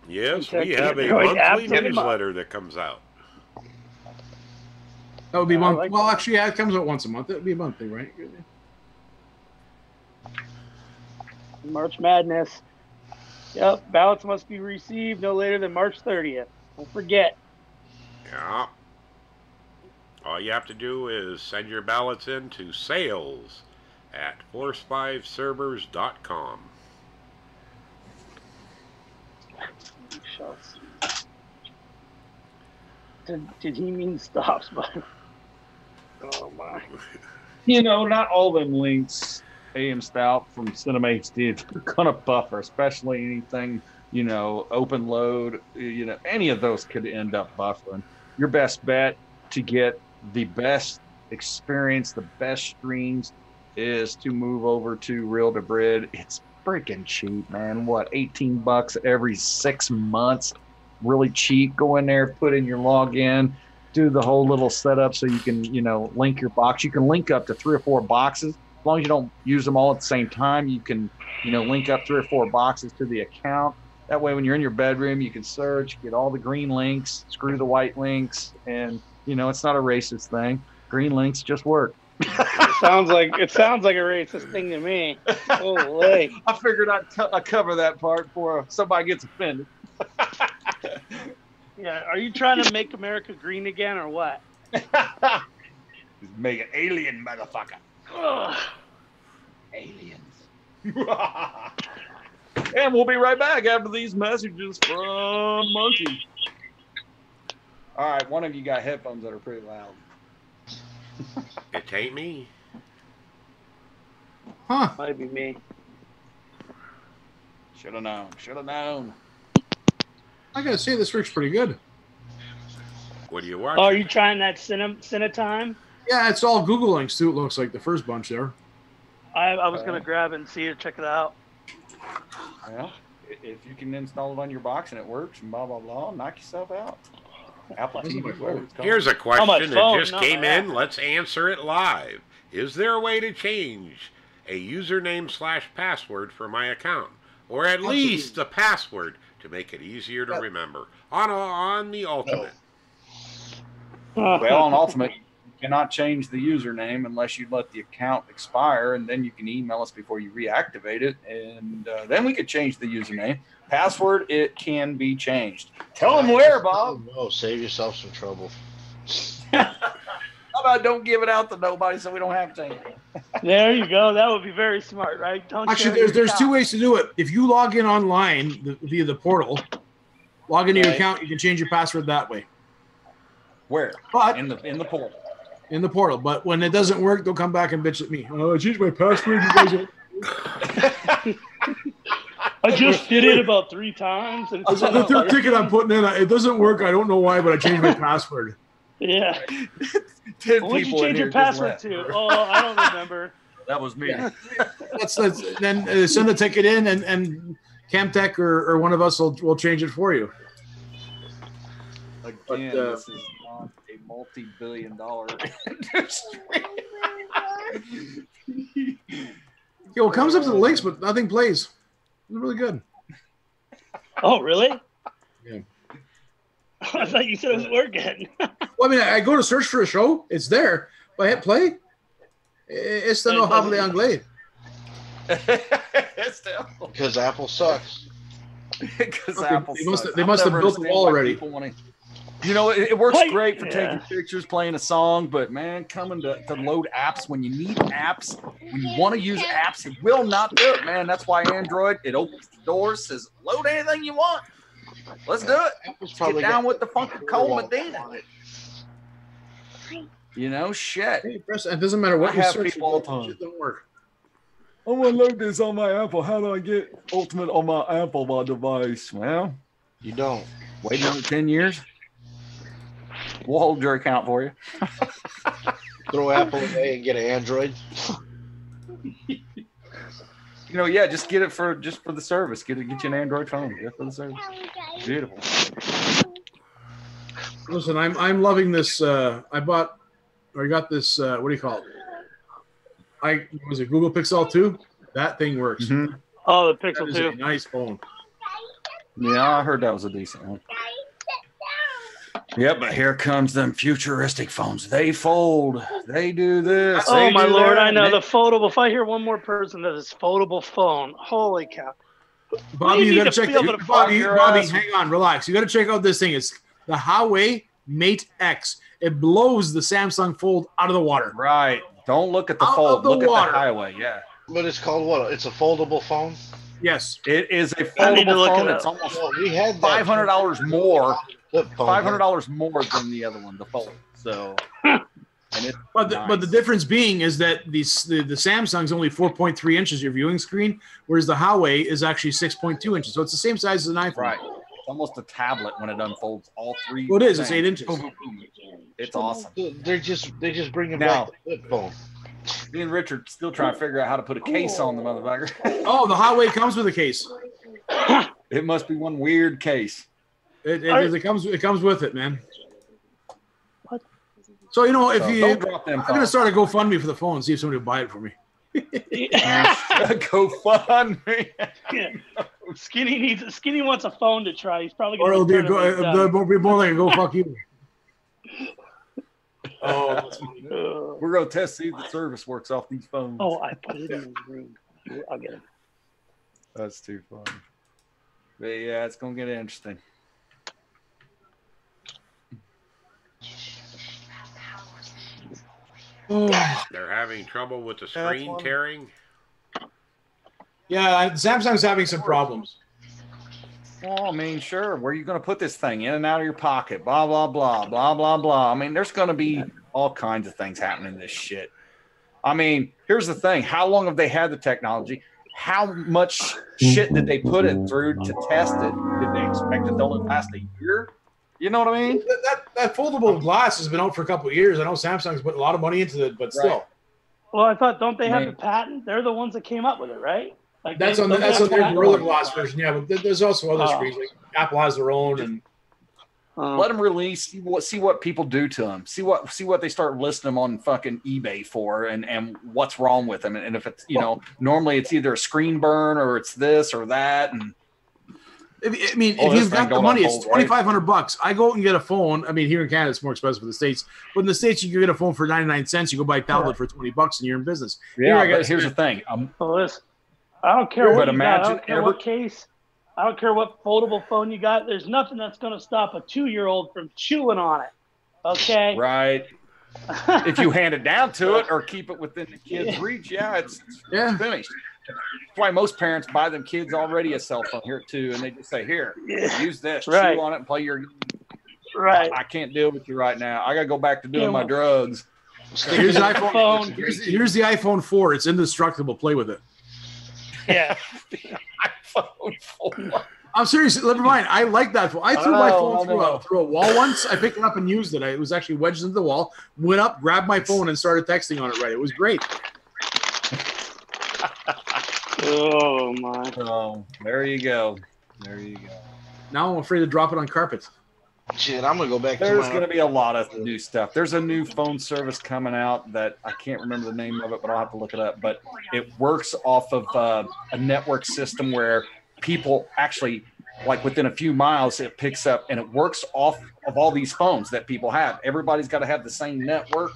Yes, Okay, we have a going monthly after the newsletter that comes out. That would be month. like Well, that. actually, yeah, it comes out once a month. It would be a monthly, right? March Madness. Yep. Ballots must be received no later than March 30th. Don't forget. Yeah. All you have to do is send your ballots in to sales@force5servers.com. We shall see. Did he mean stops? But oh my! You know, not all them links, AM Stout from Cinema HD, are gonna buffer, especially anything, you know, open load. You know, any of those could end up buffering. Your best bet to get the best experience, the best streams, is to move over to Real to Brid. It's freaking cheap, man. What, $18 every 6 months? Really cheap. Go in there, put in your login, do the whole little setup so you can, you know, link your box. You can link up to 3 or 4 boxes. As long as you don't use them all at the same time, you can, you know, link up 3 or 4 boxes to the account. That way, when you're in your bedroom, you can search, get all the green links, screw the white links, and, you know, it's not a racist thing. Green links just work. It sounds like a racist thing to me. Holy! I figured I'd cover that part before somebody gets offended. Yeah, are you trying to make America green again or what? Make an alien, motherfucker. Ugh. Aliens. And we'll be right back after these messages from Monkey. All right, one of you got headphones that are pretty loud. It ain't me. Huh? Might be me. Should have known. Should have known. I gotta say, this works pretty good. What do you Oh, watch? are you trying that Cinetime? Yeah, it's all Google links too. It looks like the first bunch there. I was gonna grab it and see it, check it out. Well, if you can install it on your box and it works and blah, blah, blah, knock yourself out. Apple This is my TV, whatever phone. it's called. Here's a my question that phone, just not came my in. app. Let's answer it live. Is there a way to change a username/password for my account? Or at least the password to make it easier to remember on the Ultimate? Well, on Ultimate, you cannot change the username unless you let the account expire, and then you can email us before you reactivate it, and then we could change the username. Password, it can be changed. Tell them where, Bob. Oh, save yourself some trouble. How about don't give it out to nobody so we don't have to change it? There you go. That would be very smart, right? Don't Actually, share there's your 2 account. ways to do it. If you log in online via the portal, log into your Right. account, you can change your password that way. Where? But In the portal. in the portal. But when it doesn't work, they'll come back and bitch at me. Oh, I changed my password. You guys are... I just did it about 3 times. And it's The third ticket I'm putting in, it doesn't work. I don't know why, but I changed my password. yeah. 10 What would you people in change here your just password laughed. to? Oh, I don't remember. That was me. That's then send a ticket in, and Camtech or one of us will change it for you. Again, But, this is not a multi-billion-dollar industry. Yeah, well, it comes up to the links, but nothing plays. It's really good. Oh, really? Yeah. I thought you said it was working. Well, I mean, I go to search for a show. It's there. If I hit play, Esta no hable anglais. Because Apple sucks. Because Okay, Apple they must sucks. they I'll must have never built the understand wall why already. people wanna- it works Hey, great for yeah. taking pictures, playing a song, but man, coming to load apps when you need apps, when you want to use apps, it will not do it, man. That's why Android, it opens the doors, says load anything you want. Let's do it. Apple's Let's probably get down got with the funky Cole firewall Medina. on it. Shit. Hey, press, it doesn't matter what I you have search. people all the time. Shit don't work. I want to load this on my Apple. How do I get Ultimate on my Apple device? Well, You don't. wait another 10 years. We'll hold your account for you. Throw Apple away and get an Android. Just get it for the service. Get you an Android phone. Get it for the service. Beautiful. Listen, I'm loving this. I got this. What do you call it? Was it Google Pixel 2? That thing works. Mhm. Oh, the That Pixel is 2. a nice phone. Yeah, I heard that was a decent one. Yep, but here comes them futuristic phones. They fold. They do this. Oh they my do lord! that, I know and the foldable. If I hear one more person that is foldable phone, holy cow! Bobby, you you need got to to check be able out. to Bobby, your Bobby, ass. hang on, relax. You got to check out this thing. It's the Huawei Mate X. It blows the Samsung Fold out of the water. Right. Don't look at the Out fold. of the Look water. at the highway. Yeah. But it's called what? It's a foldable phone? Yes. It is a I need to foldable look phone. it It's up. almost Well, we had that $500 more. flip phone. $500 more than the other one, the fold. So, and it's But the nice. difference being is that the Samsung's only 4.3 inches your viewing screen, whereas the Huawei is actually 6.2 inches. So it's the same size as an iPhone. Right. It's almost a tablet when it unfolds all three. Well, it is. It's things. 8 inches. Boom, boom, boom. It's awesome. They just bringing Now- back the flip phone. Me and Richard still trying to figure out how to put a case on the motherfucker. Oh, the Huawei comes with a case. It must be one weird case. It comes with it, man. What? So if So you, don't drop them I'm gonna phones. start a GoFundMe for the phone and see if somebody will buy it for me. Go fund me. Yeah. Skinny wants a phone to try. He's probably Or going it'll to be it'll be more like a go fuck you. Oh, We're gonna test see if the service works off these phones. Oh, I put it in the room. I'll get it. That's too funny. But yeah, it's gonna get interesting. They're having trouble with the Yeah, that's screen one. tearing. yeah. Samsung's having some problems. Well, I mean, sure. Where are you going to put this thing? In and out of your pocket. Blah, blah, blah, blah, blah, blah. I mean, there's going to be all kinds of things happening in this shit. I mean, here's the thing. How long have they had the technology? How much shit did they put it through to test it? Did they expect it to only last a year? You know what I mean? That foldable glass has been out for a couple of years. I know Samsung's put a lot of money into it, but still, Right. Well, I thought, don't they have Right. the patent? They're the ones that came up with it, right? Like that's on don't they that's have on their patent? Gorilla Glass version. Yeah, but there's also other Oh. screens. Like Apple has their own, and Let them release. See what people do to them. See what they start listing them on fucking eBay for, and what's wrong with them. And if it's normally it's either a screen burn or it's this or that. And if this you've got thing the going money, on it's hold, right? $2,500. I go out and get a phone. I mean, here in Canada, it's more expensive for the States. But in the States, you can get a phone for 99 cents. You go buy a tablet for $20, and you're in business. Here, I but got here's the thing. Oh, listen, I don't care But what you got. I imagine don't care what case. I don't care what foldable phone you got. There's nothing that's going to stop a 2-year-old from chewing on it. Okay. right. If you hand it down to it or keep it within the kid's reach, it's finished. That's why most parents buy them kids already a cell phone here too, and they just say, "Here, use this, Right. chew on it, and play your." Right. I can't deal with you right now. I gotta go back to doing my drugs. Here's the iPhone. Phone. Here's the iPhone 4. It's indestructible. Play with it. Yeah. iPhone 4. I'm serious. Never mind. I like that phone. I threw my phone no. through a wall once. I picked it up and used it. It was actually wedged into the wall. Went up, grabbed my phone, and started texting on it. Right. It was great. Oh my. So there you go. There you go. Now I'm afraid to drop it on carpet. Shit, I'm gonna go back There's to going to be a lot of new stuff. There's a new phone service coming out that I can't remember the name of it, but I'll have to look it up. But it works off of a network system where people actually, like within a few miles, it picks up and it works off of all these phones that people have. Everybody's got to have the same network.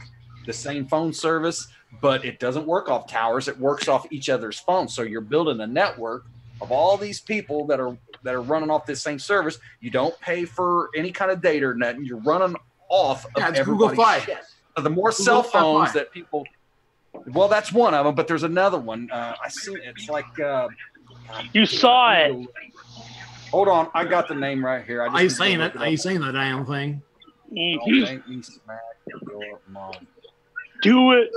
the same phone service, but it doesn't work off towers. It works off each other's phones. So you're building a network of all these people that are running off this same service. You don't pay for any kind of data or nothing. You're running off of everybody's Google shit. So the more cell phones that people, well, that's one of them, but there's another one. I seen it. It's like you saw it. Hold on, I got the name right here. Are you saying it? Are you saying the damn thing? Don't make me smack your mom. Do it.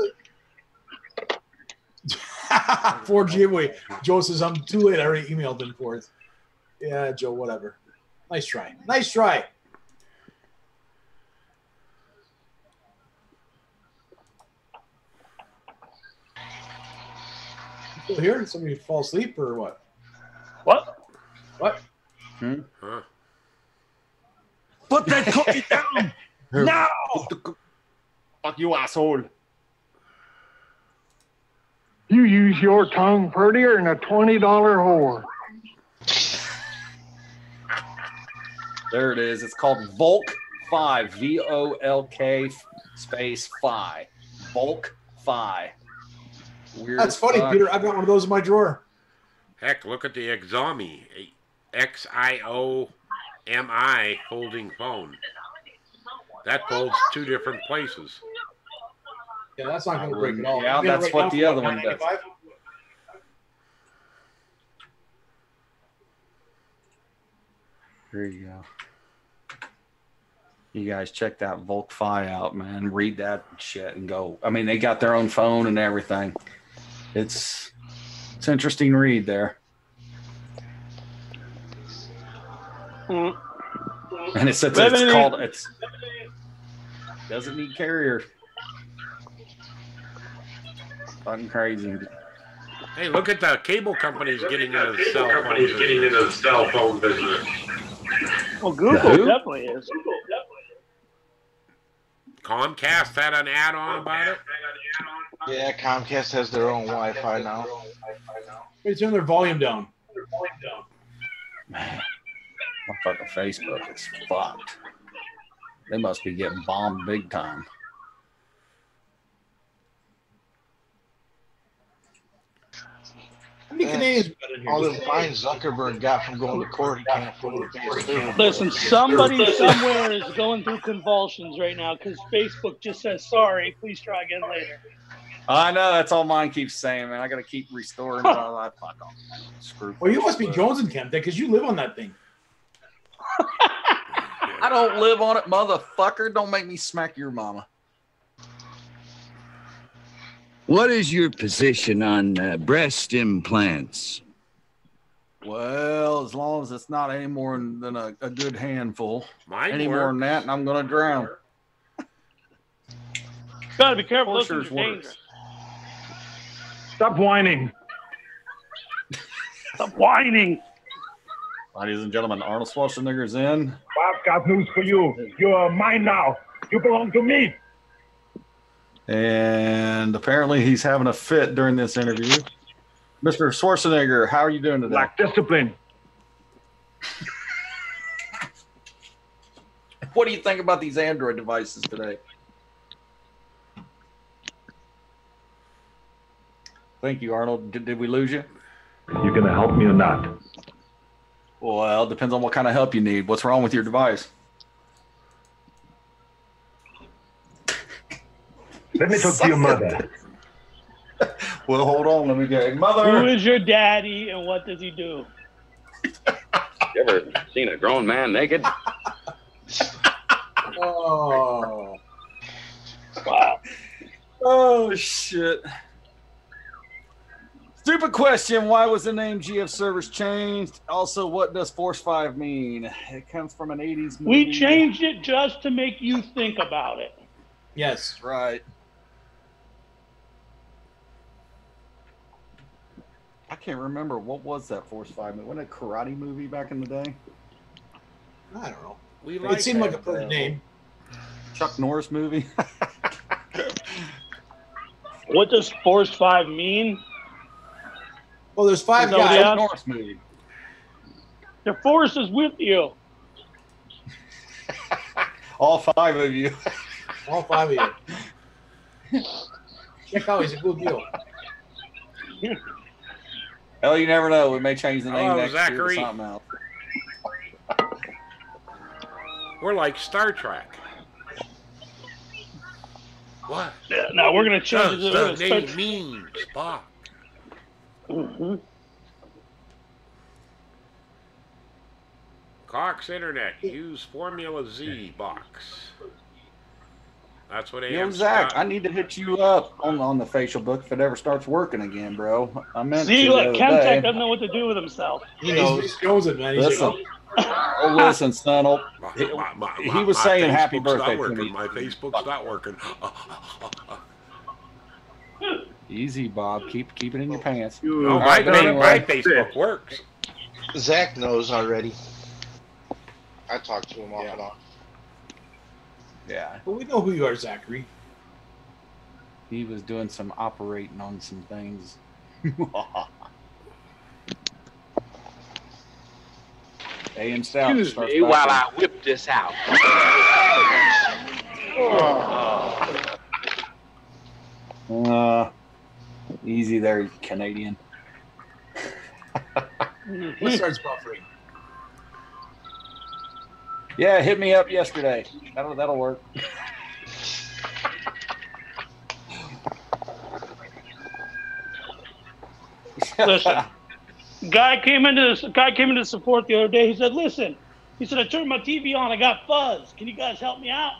4G away. Joe says, I'm too late. I already emailed him for it. Yeah, Joe, whatever. Nice try. Nice try. You still here? Did somebody fall asleep or what? What? What? Huh? Put that cookie down now! Fuck you, asshole. You use your tongue prettier than a $20 whore. There it is. It's called Volk 5. VOLK space Phi. Volk Phi. Weird. That's funny, Peter. I've got one of those in my drawer. Heck, look at the Xomi. XIOMI folding phone. That folds 2 different places. Yeah, that's not going to break at all. Yeah, that's what the other one does. There you go. You guys check that Volk Phi out, man. Read that shit and go. I mean, they got their own phone and everything. It's interesting read there. And it says it's called, it's doesn't need carrier. Fucking crazy. Hey, look at the cable companies getting into the cell phone business. Well, Google definitely is. Comcast had an add-on about it. Yeah, Comcast has their own Wi-Fi now. They turn their volume down. Man, my fucking Facebook is fucked. They must be getting bombed big time. How many Canadians we got in here? All the fines Zuckerberg got from going to court, he can't afford it. Listen, somebody somewhere is going through convulsions right now because Facebook just says, sorry, please try again later. I know, that's all mine keeps saying, man. I got to keep restoring it. All that. Fuck off. Screw. Well, you must be Jones and Kemp because you live on that thing. I don't live on it, motherfucker. Don't make me smack your mama. What is your position on breast implants? Well, as long as it's not any more than a good handful. Mine more than that, and I'm going to drown. Gotta be careful. Those things are dangerous. Stop whining. Stop whining. Ladies and gentlemen, Arnold Schwarzenegger's in. I've got news for you. You are mine now. You belong to me. And apparently he's having a fit during this interview. Mr. Schwarzenegger, how are you doing today? Lack discipline. What do you think about these Android devices today? Thank you, Arnold. Did we lose you? You gonna help me or not? Well, it depends on what kind of help you need. What's wrong with your device? Let me talk to your mother. Well, hold on. Let me get mother. Who is your daddy and what does he do? You ever seen a grown man naked? Oh. Wow. Oh, shit. Stupid question. Why was the name GF Servers changed? Also, what does Force 5 mean? It comes from an 80s movie. We changed it just to make you think about it. Yes. Right. I can't remember. What was that Force 5 movie? Wasn't it a karate movie back in the day? I don't know. It It seemed like a perfect name. Chuck Norris movie? What does Force 5 mean? Well, there's 5 No, guys. yeah. Chuck Norris movie. The Force is with you. All 5 of you. All 5 of you. Check out, it's a good deal. Hell, you never know. We may change the name Hello, next year Zachary. to something else. We're like Star Trek. What? Yeah, no, we're gonna change it. Does the name mean Spock? Mm-hmm. Cox Internet, use Formula Z box. That's what Yo, AM Zach, Scott- I need to hit you up on the facial book if it ever starts working again, bro. I meant See, to look, the other Chemtech day. doesn't know what to do with himself. He knows. He's chosen, man. He's Listen, like, oh, listen, son. He was my saying happy Facebook's birthday not to me. working. My Facebook's not working. Easy, Bob. Keep it in your pants. No, All my, right, but my anyway. Facebook works. Zach knows already. I talked to him off and on. Yeah, but we know who you are, Zachary. he was doing some operating on some things. AM Stout. Excuse starts me back while in. I whip this out. Easy there, Canadian. What starts buffering? Yeah, hit me up yesterday. That'll work. Listen, guy came into support the other day. He said, "Listen," he said, "I turned my TV on. I got fuzz. Can you guys help me out?"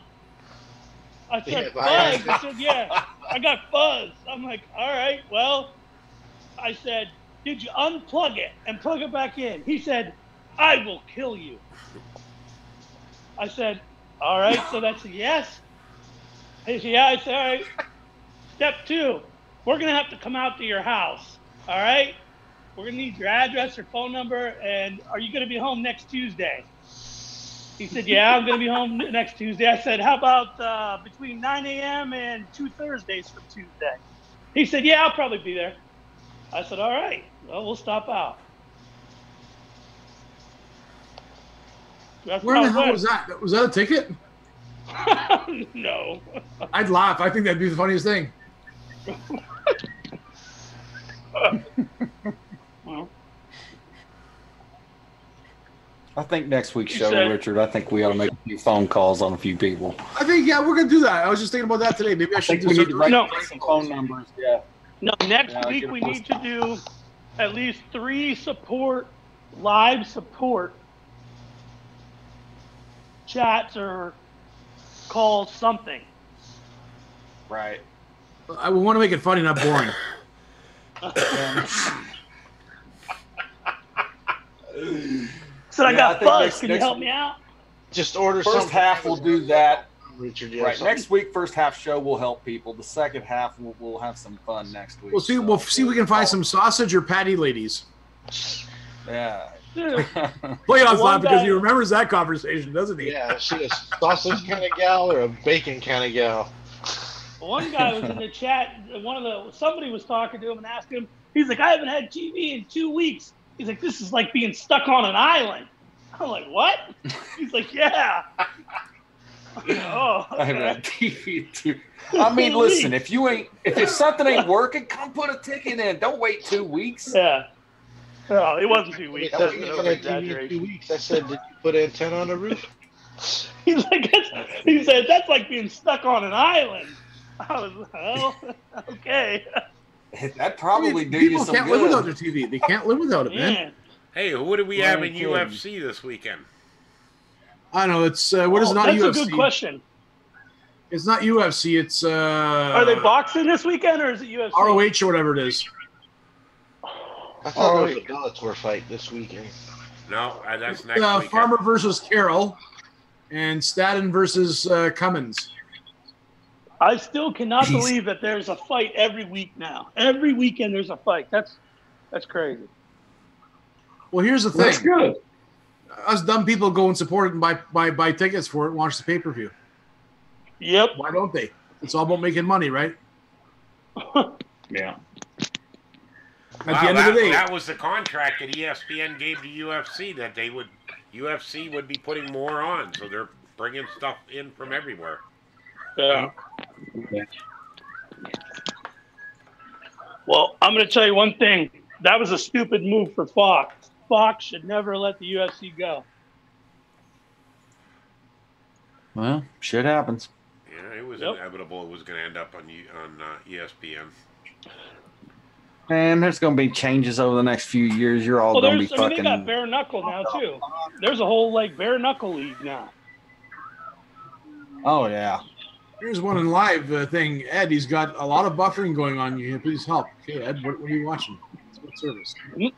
I said, Yeah, "Fuzz." He said, "Yeah, I got fuzz." I'm like, "All right, well," I said, "Did you unplug it and plug it back in?" He said, "I will kill you." I said, "All right, so that's a yes." He said, "Yeah." I said, "All right. Step 2, we're gonna have to come out to your house. All right, we're gonna need your address or phone number, and are you gonna be home next Tuesday?" He said, "Yeah, I'm gonna be home next Tuesday." I said, "How about between 9 a.m. and 2 Thursdays from Tuesday?" He said, "Yeah, I'll probably be there." I said, "All right, well, we'll stop out." That's Where the how it hell went. was that? Was that a ticket? No. I'd laugh. I think that'd be the funniest thing. Well, I think next week's You show, said- Richard, I think we ought to make a few phone calls on a few people. I think, yeah, we're going to do that. I was just thinking about that today. Maybe I I should think do we need to something. write some phone numbers. Yeah. no, next Yeah, week get a we post- need to do at least 3 live support chats or calls, something. Right. I want to make it funny, not boring. Said, "I Yeah, I got think fuzz. next- Can you next help week- me out?" Just order First something. half we'll do that. Richard, yeah, Right. something. Next week, first half show will help people. The second half we'll have some fun next week. We'll see. So- We'll see if we can find some sausage or patty ladies. Yeah. Dude, Playoffs One laugh because guy- he remembers that conversation, doesn't he? Yeah, is she a sausage kind of gal or a bacon kind of gal? one guy was in the chat. Somebody was talking to him and asking him. He's like, "I haven't had TV in 2 weeks." He's like, "This is like being stuck on an island." I'm like, "What?" He's like, "Yeah." Oh, I haven't okay. had TV too. I mean, listen, if something ain't working, come put a ticket in. Don't wait 2 weeks. Yeah. No, it wasn't 2 weeks. I That's mean, an I haven't had TV in 2 exaggeration. weeks. I said, did you put antenna on the roof? He said, "That's like being stuck on an island." I was, well, okay. That probably do People you some can't live without good. their TV. They can't live without it, man. Man. Hey, who do we Well, have I in ain't UFC this weekend? I know it's what is it? Not That's UFC. a good question. It's not UFC. It's Are they boxing this weekend or is it UFC? ROH or whatever it is. I thought there was a Bellator fight this weekend. No, that's next weekend. Farmer versus Carroll, and Staten versus Cummins. I still cannot Jeez. believe that there's a fight every week now. Every weekend there's a fight. That's crazy. Well, here's the thing. That's good. Us dumb people go and support it and buy tickets for it and watch the pay-per-view. Yep. Why don't they? It's all about making money, right? Yeah. At the end of the day, that was the contract that ESPN gave to UFC that UFC would be putting more on, so they're bringing stuff in from everywhere. Yeah. Well, I'm going to tell you one thing. That was a stupid move for Fox. Fox should never let the UFC go. Well, shit happens. Yeah, it was inevitable. It was going to end up on ESPN. Man, there's going to be changes over the next few years. You're all going to be fucking. They got bare knuckle now too. There's a whole bare knuckle league now. Oh yeah. Here's one in live thing. Ed, he's got a lot of buffering going on. You please help. Okay, Ed, what are you watching? What service? What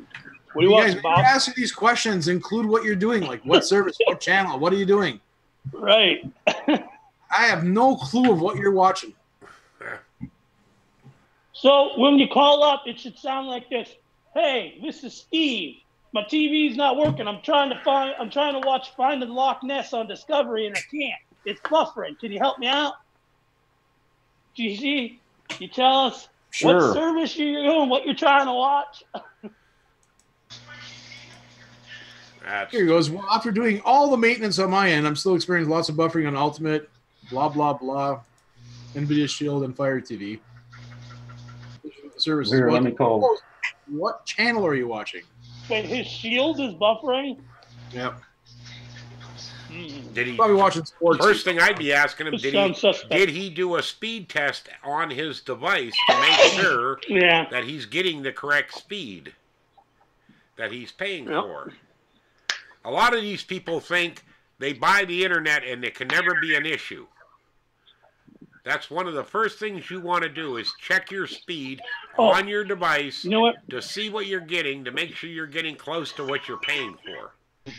do you watching, guys, Bob? when you answer these questions, include what you're doing. Like what service, what channel, what are you doing? Right. I have no clue of what you're watching. So when you call up, it should sound like this. Hey, this is Steve. My TV's not working. I'm trying to watch Finding Loch Ness on Discovery and I can't. It's buffering. Can you help me out? Do you see? You tell us what service you're doing, what you're trying to watch. Here he goes. Well, after doing all the maintenance on my end, I'm still experiencing lots of buffering on Ultimate, blah, blah, blah, NVIDIA Shield, and Fire TV. Services. Here, let me call. What channel are you watching? Wait, his Shield is buffering? Yep. Did he probably watching sports? First thing I'd be asking him, did he do a speed test on his device to make sure that he's getting the correct speed that he's paying for? A lot of these people think they buy the internet and it can never be an issue. That's one of the first things you want to do is check your speed on your device to see what you're getting, to make sure you're getting close to what you're paying for.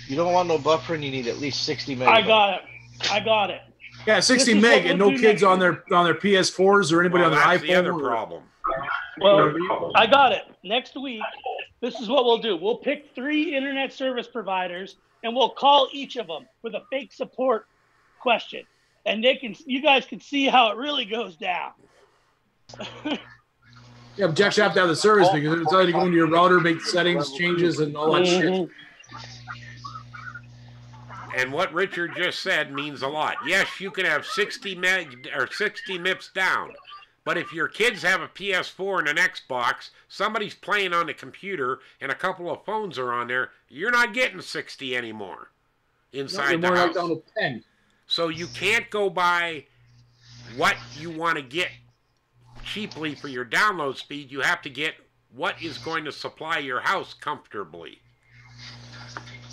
You don't want no buffering. You need at least 60 megabytes. I got it. Yeah, 60 meg and no kids on their PS4s or anybody on their iPhone. That's the other problem. Well, I got it. Next week, this is what we'll do. We'll pick 3 internet service providers and we'll call each of them with a fake support question. And you guys can see how it really goes down. Yeah, but Jack, you have to have the service thing because it's already going to your router, make settings, changes, and all that shit. And what Richard just said means a lot. Yes, you can have 60 meg or 60 MIPS down, but if your kids have a PS4 and an Xbox, somebody's playing on the computer, and a couple of phones are on there, you're not getting 60 anymore inside the house. Down to 10. So you can't go by what you want to get cheaply for your download speed. You have to get what is going to supply your house comfortably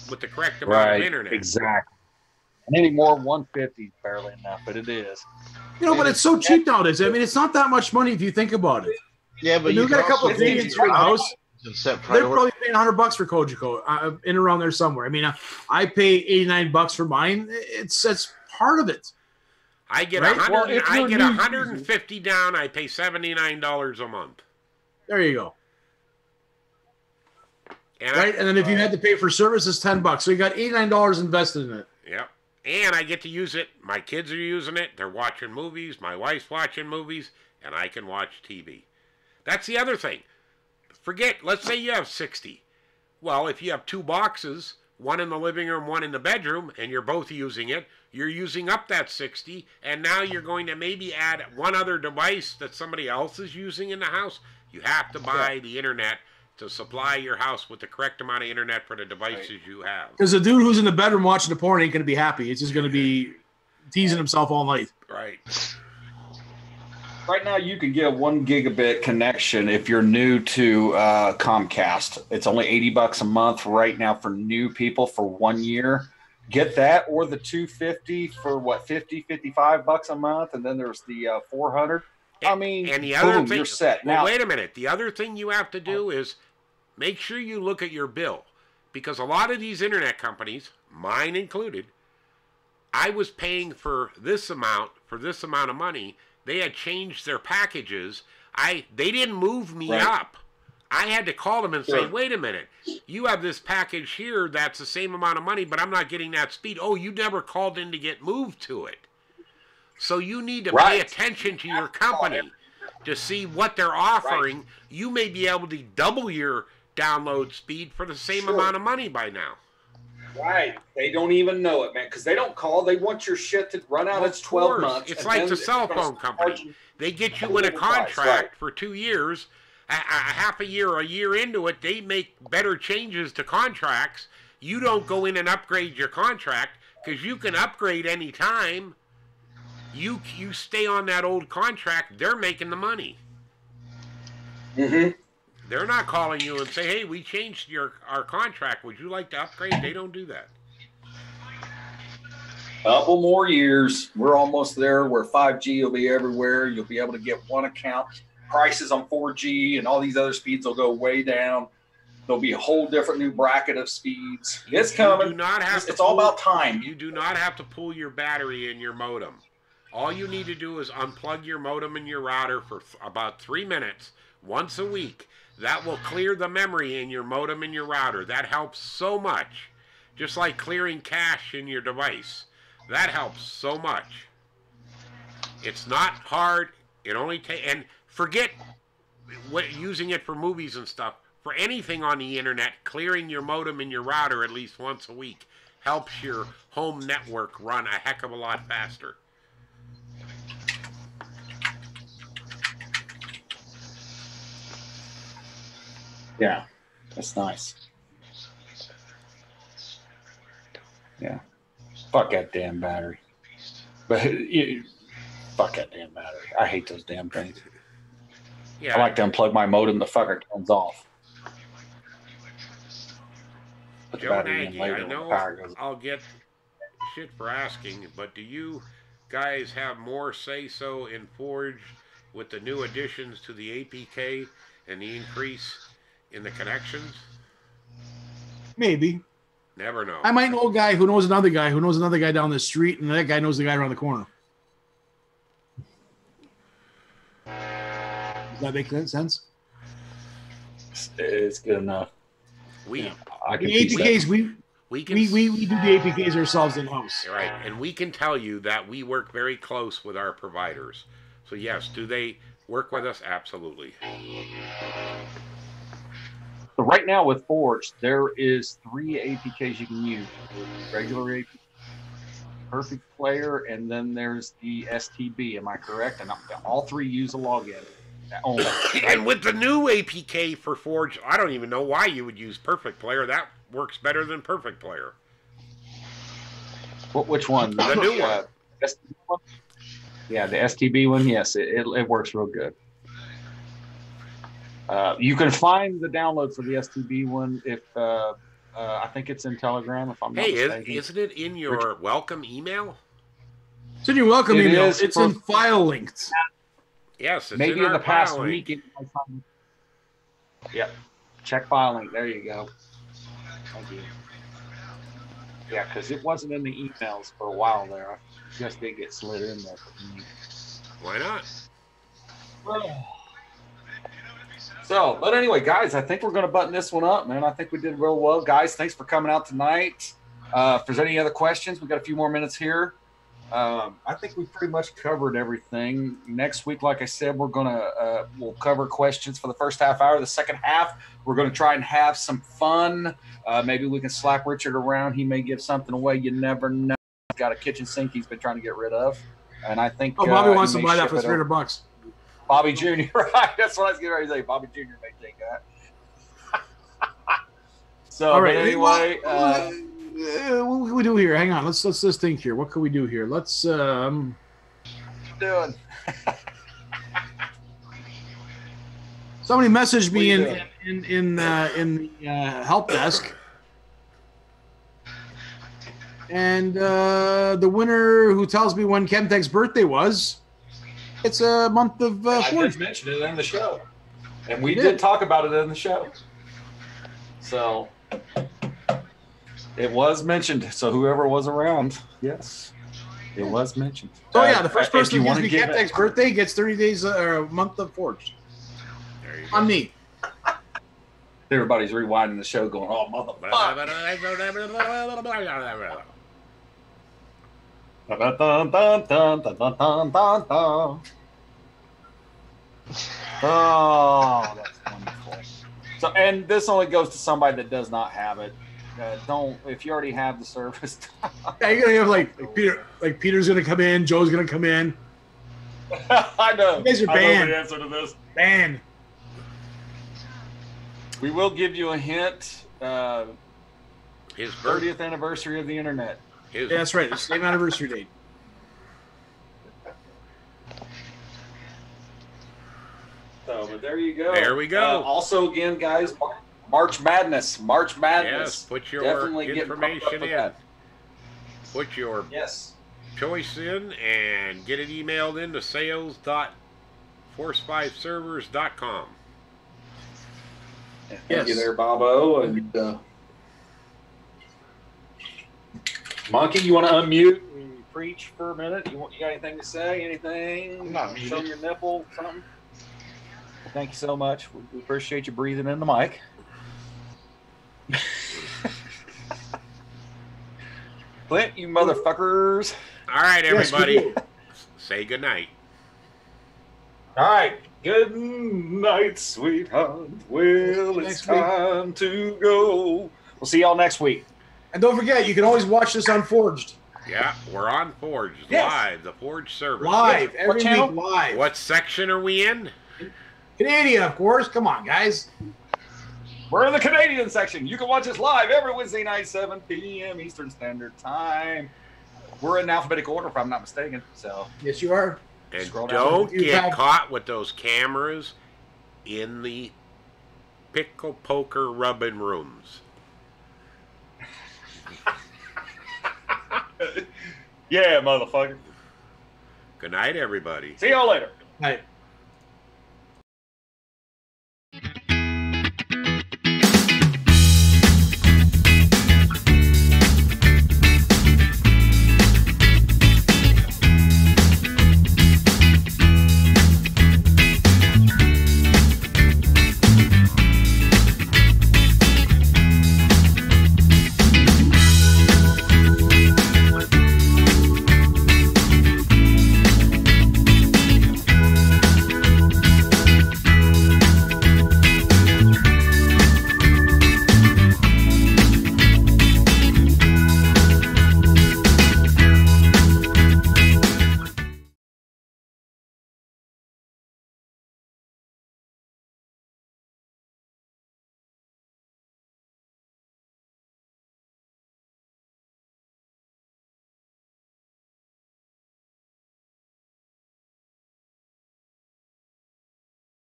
with the correct amount of internet. Exactly. And any more 150 is barely enough, but it is. But it's so cheap nowadays. I mean, it's not that much money if you think about it. Yeah, but you got a couple of Canadians in the house. They're probably paying $100 for Kojiko, in around there somewhere. I mean, I pay $89 for mine. It's part of it. I get I get 150 down. I pay $79 a month. There you go. And then if you had to pay for services, $10. So you got $89 invested in it. Yep. And I get to use it. My kids are using it. They're watching movies. My wife's watching movies, and I can watch TV. That's the other thing. Let's say you have 60. Well, if you have 2 boxes, one in the living room, one in the bedroom, and you're both using it, you're using up that 60, and now you're going to maybe add one other device that somebody else is using in the house. You have to buy the internet to supply your house with the correct amount of internet for the devices you have. Because the dude who's in the bedroom watching the porn ain't going to be happy. He's just going to be teasing himself all night. Right. Right now, you could get a 1 gigabit connection if you're new to Comcast. It's only $80 a month right now for new people for 1 year. Get that, or the 250 for what, $55 a month, and then there's the 400. I mean, and the other thing, you're set. Well, now, wait a minute. The other thing you have to do is make sure you look at your bill, because a lot of these internet companies, mine included, I was paying for this amount of money. They had changed their packages. They didn't move me up. I had to call them and say, wait a minute, you have this package here that's the same amount of money, but I'm not getting that speed. Oh, you never called in to get moved to it. So you need to pay attention to your company to see what they're offering. You may be able to double your download speed for the same amount of money by now. Right. They don't even know it, man, because they don't call. They want your shit to run out. It's 12 months. It's like the cell phone company. They get you in a contract for 2 years. A half a year into it, they make better changes to contracts. You don't go in and upgrade your contract because you can upgrade any time. You stay on that old contract. They're making the money. Mm-hmm. They're not calling you and say, "Hey, we changed our contract. Would you like to upgrade?" They don't do that. Couple more years. We're almost there where 5G will be everywhere. You'll be able to get one account. Prices on 4G and all these other speeds will go way down. There'll be a whole different new bracket of speeds. It's coming. You do not have it's all about time. You do not have to pull your battery in your modem. All you need to do is unplug your modem and your router for about 3 minutes once a week. That will clear the memory in your modem and your router. That helps so much. Just like clearing cache in your device. That helps so much. It's not hard. It only takes... And forget using it for movies and stuff. For anything on the internet, clearing your modem and your router at least once a week helps your home network run a heck of a lot faster. Yeah, that's nice. Yeah. Fuck that damn battery. But fuck that damn battery. I hate those damn things. Yeah. I like to unplug my modem, the fucker turns off. Put the Joe battery in Nagy, later I when the know power goes. I'll get shit for asking, but do you guys have more say-so in Forge with the new additions to the APK and the increase in the connections? Maybe. Never know. I might know a guy who knows another guy who knows another guy down the street, and that guy knows the guy around the corner. Does that make sense? It's good enough. We The APKs, we do the APKs ourselves in house. Right, and we can tell you that we work very close with our providers. So yes, do they work with us? Absolutely. So right now with Forge, there is 3 APKs you can use. Regular APK, Perfect Player, and then there's the STB. Am I correct? And all 3 use a login. Only. And with the new APK for Forge, I don't even know why you would use Perfect Player. That works better than Perfect Player. Which one? The new one. STB one? Yeah, the STB one. Yes, it works real good. You can find the download for the STB one if I think it's in Telegram. If I'm not mistaken. Isn't it in your welcome email? It's in your welcome email. It's in file linked. Yes, it's maybe in the past link. week. Yep. Check file link. There you go. Thank you. Yeah, because it wasn't in the emails for a while there. I just did get slid in there. Why not? So, but anyway, guys, I think we're going to button this one up, man. I think we did real well. Guys, thanks for coming out tonight. If there's any other questions, we've got a few more minutes here. I think we pretty much covered everything. Next week, like I said, we're gonna we'll cover questions for the first half hour. The second half, we're gonna try and have some fun. Maybe we can slap Richard around. He may give something away. You never know. He's got a kitchen sink he's been trying to get rid of, and I think Bobby wants to buy that for $300. Bobby Jr. Right? That's what I was getting ready to say. Bobby Jr. may take that. So, all right. Anyway. What can we do here? Hang on. Let's think here. What can we do here? Let's doing. Somebody messaged me in the help desk, and the winner who tells me when Chemtech's birthday was. It's a month of. I did mention it in the show, and we did talk about it in the show. So. It was mentioned, so whoever was around, yes, it was mentioned. Oh yeah, the first person who gives me Chemtech's birthday gets 30 days or a month of Forge. On me. Everybody's rewinding the show, going, "Oh motherfucker!" Oh, that's wonderful. So, and this only goes to somebody that does not have it. don't, if you already have the service. Yeah, you're gonna have like Peter, like Peter's gonna come in, Joe's gonna come in. I know. You guys are I know banned. the answer to this. Banned. We will give you a hint. His 30th anniversary of the internet. Yeah, that's right. It's the same anniversary date. So, but there you go. There we go. Also, again, guys, March Madness. March Madness. Yes, put your Definitely get information in. that. Put your Yes. choice in and get it emailed in to sales.force5servers.com. Thank you there, Bobo. And Monkey, you want to unmute and preach for a minute? You got anything to say? Anything? I'm not Show muted. your nipple, something? Well, thank you so much. We appreciate you breathing in the mic. Clint, you motherfuckers. All right, everybody. Yes, say goodnight. All right. Good night, sweetheart. Well, it's Next week. time to go. We'll see y'all next week. And don't forget, you can always watch this on Forged. Yeah, we're on Forge Yes. live, the Forge service. Live. What Every channel? week live. What section are we in? Canadian, of course. Come on, guys. We're in the Canadian section. You can watch us live every Wednesday night, 7 p.m. Eastern Standard Time. We're in alphabetical order, if I'm not mistaken. So, Yes, you are. And Scroll down. don't You get have- caught with those cameras in the pickle poker rubbing rooms. yeah, motherfucker. Good night, everybody. See y'all later. Right.